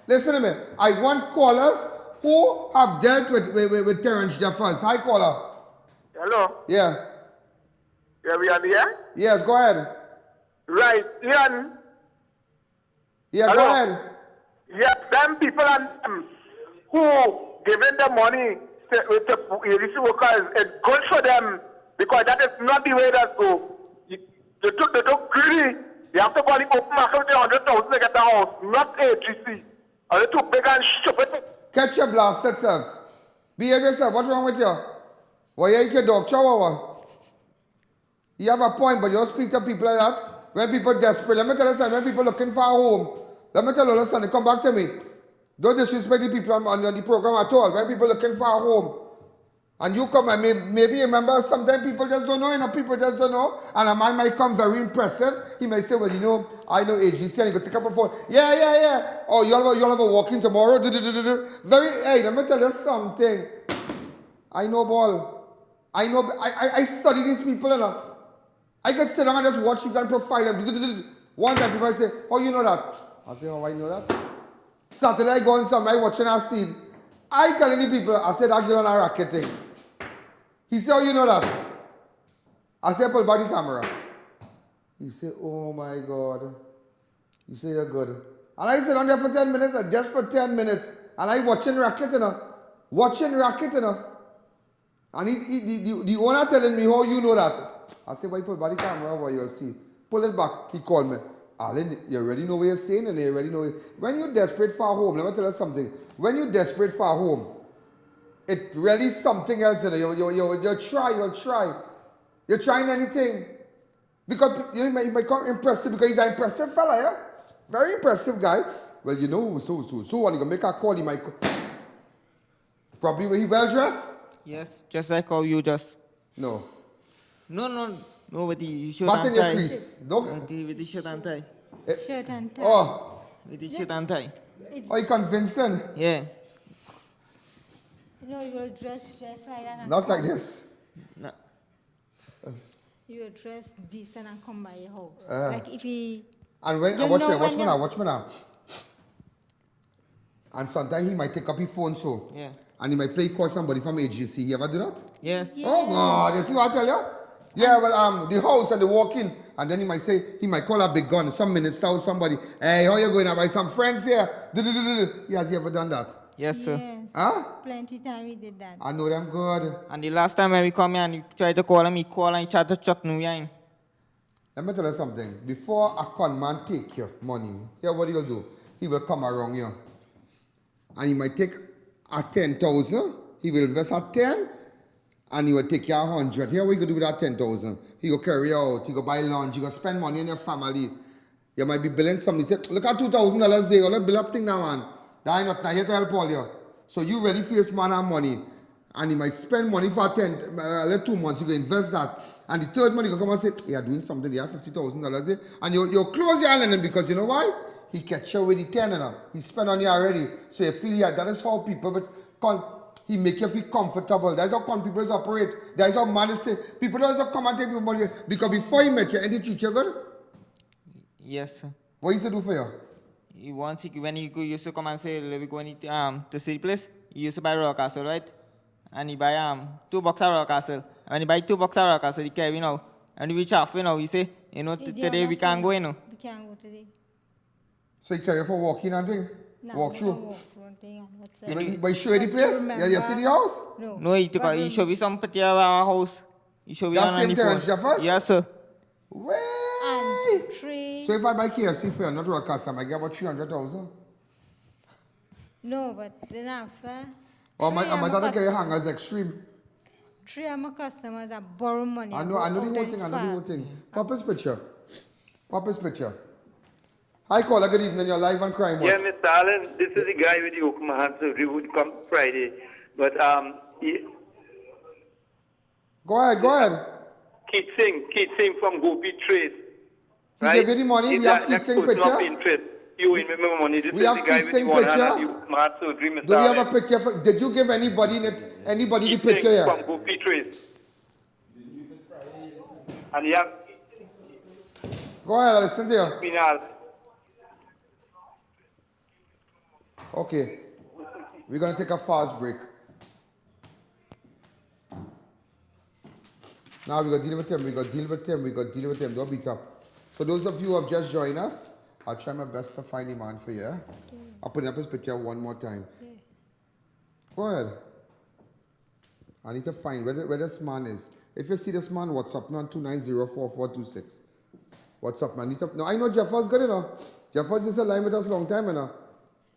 listen to me. I want callers who have dealt with Terrence Jeffers. Hi, caller. Hello. Yeah. Yeah, we are here? Yes, go ahead. Right, Ian. Yeah, go ahead. Yeah, them people and who giving the money with the agency workers, it's good for them because that is not the way that go. They took greedy. They have to go and open market with 100,000 to get the house, not AGC. Are they too big and stupid? Catch your blasted self. Behave yourself. What's wrong with you? Why you eat your dog chow? You have a point, but you don't speak to people like that. When people desperate, let me tell you something, when people looking for a home, let me tell you something, come back to me. Don't disrespect the people on the program at all. When people looking for a home, and you come and maybe remember, sometimes people just don't know, people just don't know, and a man might come very impressive. He may say, well, I know AGC, and he go take up a phone. Yeah. Oh, you'll have a walk-in tomorrow. Hey, let me tell you something. I know ball. I know, I study these people, you know. I could sit down and just watch people and profile them. One time people say, how you know that? I say, how I know that? Saturday I go on somewhere, watching a scene. I telling the people, I said, that girl on a racket thing. He said, how you know that? I said, pull back the camera. He said, oh my God. He said, you're good. And I sit on there for 10 minutes, just for 10 minutes. And I watching racket, you know. Watching racket, you know. And the owner telling me, how you know that? I said, why pull back the camera over, you'll see. Pull it back. He called me. Alan, you already know what you're saying and you already know it. When you're desperate for home, let me tell you something. When you're desperate for home, it really is something else. You'll try. You're trying anything. Because you might come impressive because he's an impressive fella, yeah? Very impressive guy. Well, you know, so when you make a call, he might probably when he well dressed? Yes, just like how you just. No. No, with the shirt Back and in tie. your crease. With the shirt and tie. Shirt and tie. Oh. With the shirt and tie. Oh, you convincing? Yeah. You know, you will dress like that. And Not like come. this. No. You will dress decent and come by your house. Like if he... And when, watch me now. And sometimes he might take up his phone so. Yeah. And he might play call somebody from AGC. You ever do that? Yes. Oh God, you see what I tell you? Yeah, well, the house and they walk in, and then he might call a big gun, some minister or somebody. Hey, how you going? Have I some friends here? Has he ever done that? Yes, sir. Yes. Huh? Plenty time we did that. I know them good. And the last time when we come here and you try to call him, he call and he try to chat me in. Let me tell you something. Before a con man take your money, here what he'll do. He will come around you. And he might take a 10,000. He will invest at 10. And he will take you 100. Here what you go do with that 10,000. He go carry out. He go buy lunch. He go spend money on your family. You might be billing somebody. Say, look at $2,000 there. Let's bill up thing now, man. That ain't not here to help all you. So you ready for this man and money. And he might spend money for 2 months. You go invest that. And the third month, you go come and say, you're doing something. You have $50,000 there. And you close your hand on him because you know why? He catch you with the 10 and he spent on you already. So you feel yeah, that is how people he make you feel comfortable. That's how people operate. That's how man is. People don't come and take your money. Because before he met you, and he treat you good? Yes, sir. What he used to do for you? When he used to come and say, let me go to see the place, he used to buy raw castle, right? And he buy $2 of raw castle. And when he buy $2 of raw castle, he carry, and we chaff, he say, today we can't go, We can't go today. So he carry for walking and thing? No, walk through? But he show you the But place? remember- You see the house? No. He show me some particular house. He show me That on same the Terrence phone. Jeffers? Yes, sir. And 3. So if I buy KFC for you, not raw castle, I get about 300,000. No, but then after... Or my daughter carry hangers extreme. 3 of my customers are borrow money. I know the whole thing. Papa's picture. Hi, caller. Good evening. You're live on Crime Watch. Yeah, Mr. Allen, this is the guy with the open hand surgery who would come Friday. But Go ahead. Keith Singh from Gopi Trace. He gave you the money. We have Keith Singh picture. Interest. You remember money. This We is have the guy Keith with the Singh one hand picture. and the open hand surgery, Mr. Do we have Allen. a picture? Did you give anybody the picture Singh here? from Gopi Trace. And you have Go ahead. I listen to you. Pinal. Okay. We're going to take a fast break. Now we're going to deal with him. Don't beat up. So those of you who have just joined us, I'll try my best to find the man for you. Yeah? I'll put up his picture one more time. Go ahead. I need to find where this man is. If you see this man, WhatsApp me on 2904426. WhatsApp man. No, I know Jeffers good enough. Jeffers is aligned with us a long time enough.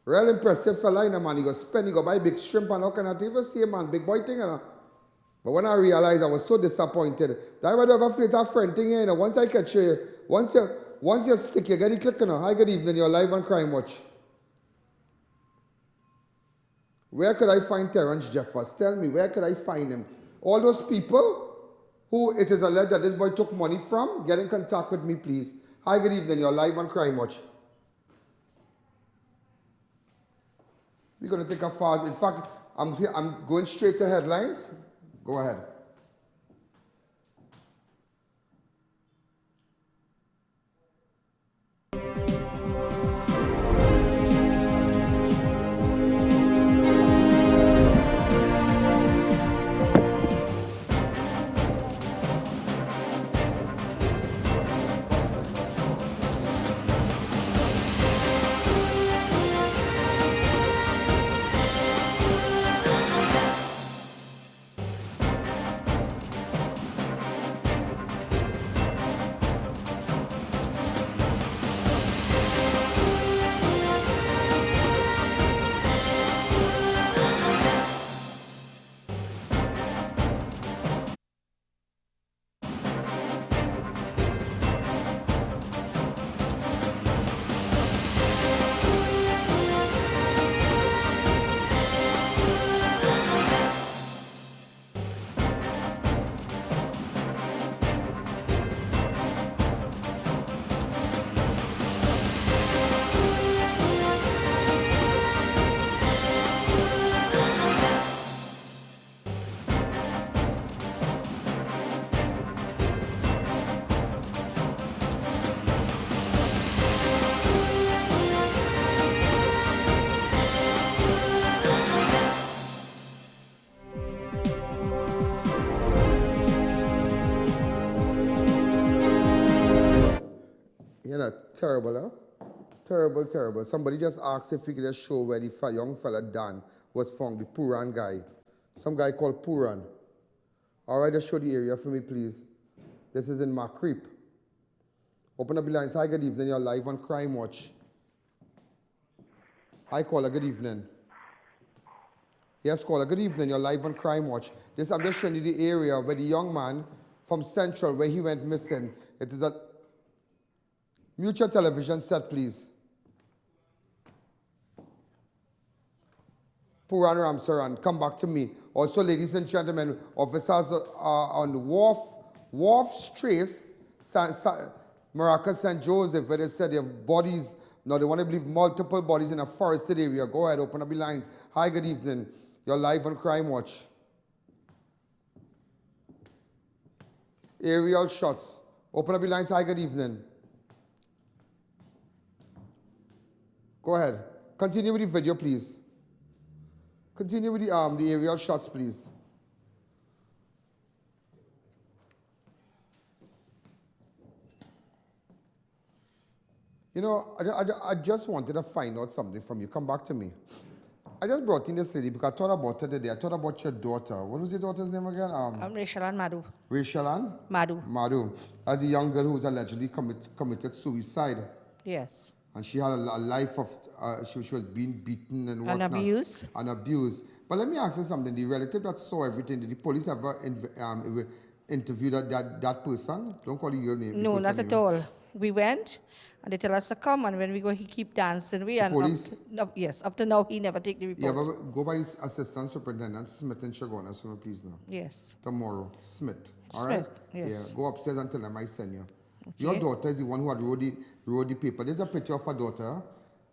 Real impressive fella, man. He go buy big shrimp and all kind of thing. You see, man, big boy thing, But when I realized, I was so disappointed. That would have a that friend thing, Once I catch you, once you stick, you get it clicking. Hi, good evening. You're live on Crime Watch. Where could I find Terrence Jeffers? Tell me, where could I find him? All those people who it is alleged that this boy took money from, get in contact with me, please. Hi, good evening. You're live on Crime Watch. We're going to take a fast. In fact, I'm going straight to headlines. Go ahead. terrible, huh? Terrible, terrible. Somebody just asked if we could just show where the young fella Dan was found, the Puran guy. Some guy called Puran. All right, just show the area for me, please. This is in Macreep. Open up the lines. Hi, good evening. You're live on Crime Watch. Hi, caller. Good evening. Yes, caller. Good evening. You're live on Crime Watch. I'm just showing you the area where the young man from Central, where he went missing. It is a Mutual television set, please. Puran Ramsaran, come back to me. Also, ladies and gentlemen, officers on the WARF Trace, Maracas, St. Joseph, where they said they have bodies. Now they want to believe multiple bodies in a forested area. Go ahead, open up the lines. Hi, good evening. You're live on Crime Watch. Aerial shots. Open up the lines. Hi, good evening. Go ahead. Continue with the video, please. Continue with the aerial shots, please. You know, I just wanted to find out something from you. Come back to me. I just brought in this lady because I thought about her today. I thought about your daughter. What was your daughter's name again? Rachel Ann Madhu. Rachel Ann? Madhu. Madhu. As a young girl who was allegedly committed suicide. Yes. And she had a life of, she was being beaten and whatnot. And abused. And abused. But let me ask you something. The relative that saw everything, did the police ever interview that person? Don't call it your name. No, not at all. We went, and they tell us to come, and when we go, he keep dancing. Police? Yes, up to now, he never take the report. You ever go by his Assistant Superintendent Smith in Chaguanas, please now? Yes. Tomorrow, Smith. All Smith, right? yes. Yeah, go upstairs and tell them I send you. Okay. Your daughter is the one who had wrote the paper. There's a picture of her daughter.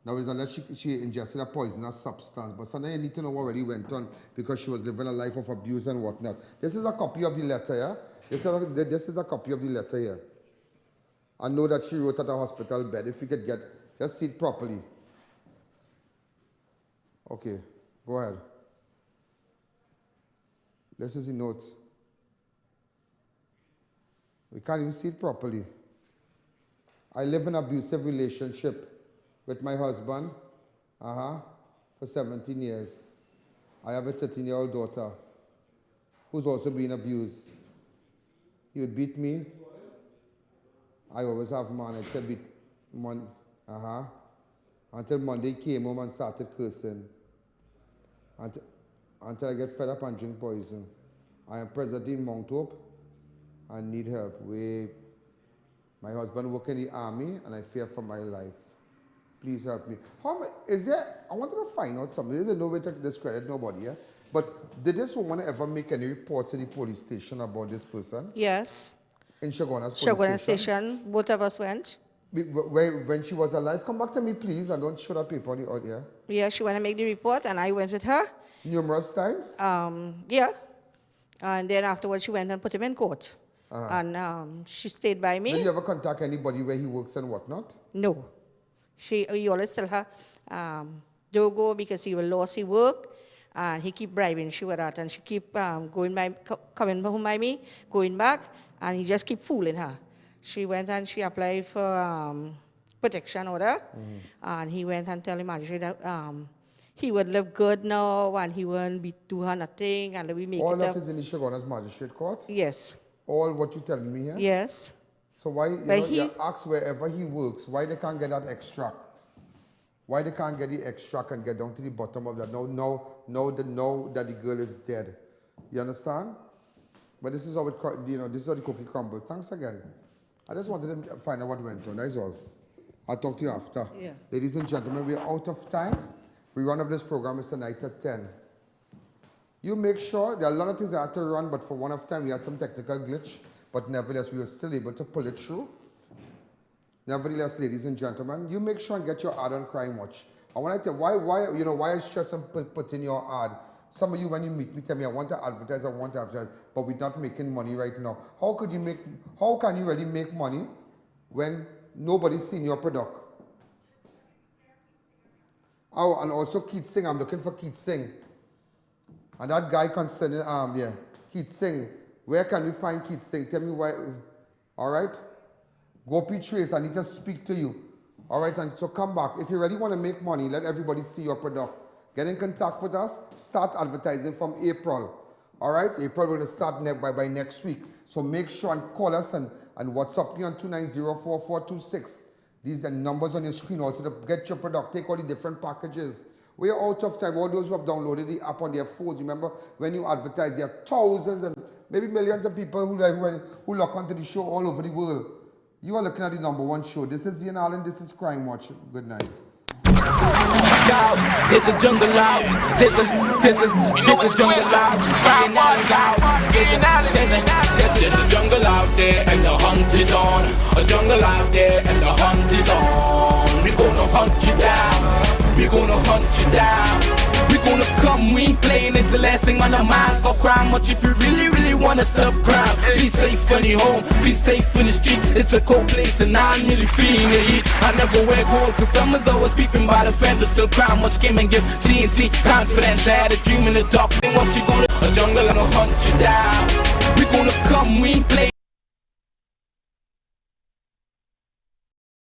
Now, it's unless she ingested a poisonous substance. But sometimes you need to know what really went on because she was living a life of abuse and whatnot. This is a copy of the letter, yeah? This is a copy of the letter here. I know that she wrote at a hospital bed. If we could just see it properly. Okay, go ahead. This is the note. We can't even see it properly. I live in an abusive relationship with my husband, for 17 years. I have a 13-year-old daughter who's also being abused. He would beat me. I always have man. Until Monday came home and started cursing. Until I get fed up and drink poison. I am presently in Mount Hope. I need help. My husband works in the army and I fear for my life. Please help me. I wanted to find out something. There's no way to discredit nobody, yeah? But did this woman ever make any reports to the police station about this person? Yes. In Chaguanas police Chaguanas station, both of us went. When she was alive, come back to me, please, and don't show that paper on the audio. Yeah, she went to make the report, and I went with her. Numerous times? Yeah. And then afterwards, she went and put him in court. And she stayed by me. Did you ever contact anybody where he works and whatnot? No. He always tell her, don't go because he will lose his work. And he keep bribing she with that. And she keep coming home by me, going back. And he just keep fooling her. She went and she applied for protection order. And he went and tell the magistrate that he would live good now and he wouldn't be do her nothing. And we make all it that up. Is in the Chaguanas magistrate court? Yes. All what you telling me here? Yes. So why, you ask wherever he works, why they can't get that extract? Why they can't get the extract and get down to the bottom of that? Know that the girl is dead. You understand? But this is how this is how the cookie crumbles. Thanks again. I just wanted to find out what went on. That's all. I'll talk to you after. Yeah. Ladies and gentlemen, we're out of time. We run off this program is tonight at 10. You make sure, there are a lot of things I had to run, but for one of time we had some technical glitch, but nevertheless we were still able to pull it through. Nevertheless, ladies and gentlemen, you make sure and get your ad on Crime Watch. I want to tell you, why I stress on putting your ad. Some of you, when you meet me, tell me, I want to advertise, but we're not making money right now. How can you really make money when nobody's seen your product? Oh, and also Keith Singh, I'm looking for Keith Singh. And that guy concerning, Keith Singh. Where can we find Keith Singh? Tell me why. All right? Gopi Trace, I need to speak to you. All right, and so come back. If you really want to make money, let everybody see your product. Get in contact with us. Start advertising from April. All right, April, we're going to start by next week. So make sure and call us and WhatsApp me on 290-4426. These are the numbers on your screen also to get your product. Take all the different packages. We are out of time. All those who have downloaded the app on their phones, remember when you advertise, there are thousands and maybe millions of people who log onto the show all over the world. You are looking at the #1 show. This is I.A.N. This is Crime Watch. Good night. There's a jungle out. There's a jungle out. There's a jungle out there and the hunt is on. A jungle out there and the hunt is on. We're gonna hunt you down. We're gonna hunt you down. We're gonna come, we ain't playing, it's the last thing on our minds. Go crime much if you really wanna stop crime. Be safe in your home, be safe in the street. It's a cold place and I'm really feeling the heat. I never wear gold cause someone's always peeping by the fence. Still crime much came and give TNT confidence. I had a dream in the dark, then what you gonna? A jungle gonna hunt you down. We're gonna come, we ain't playing.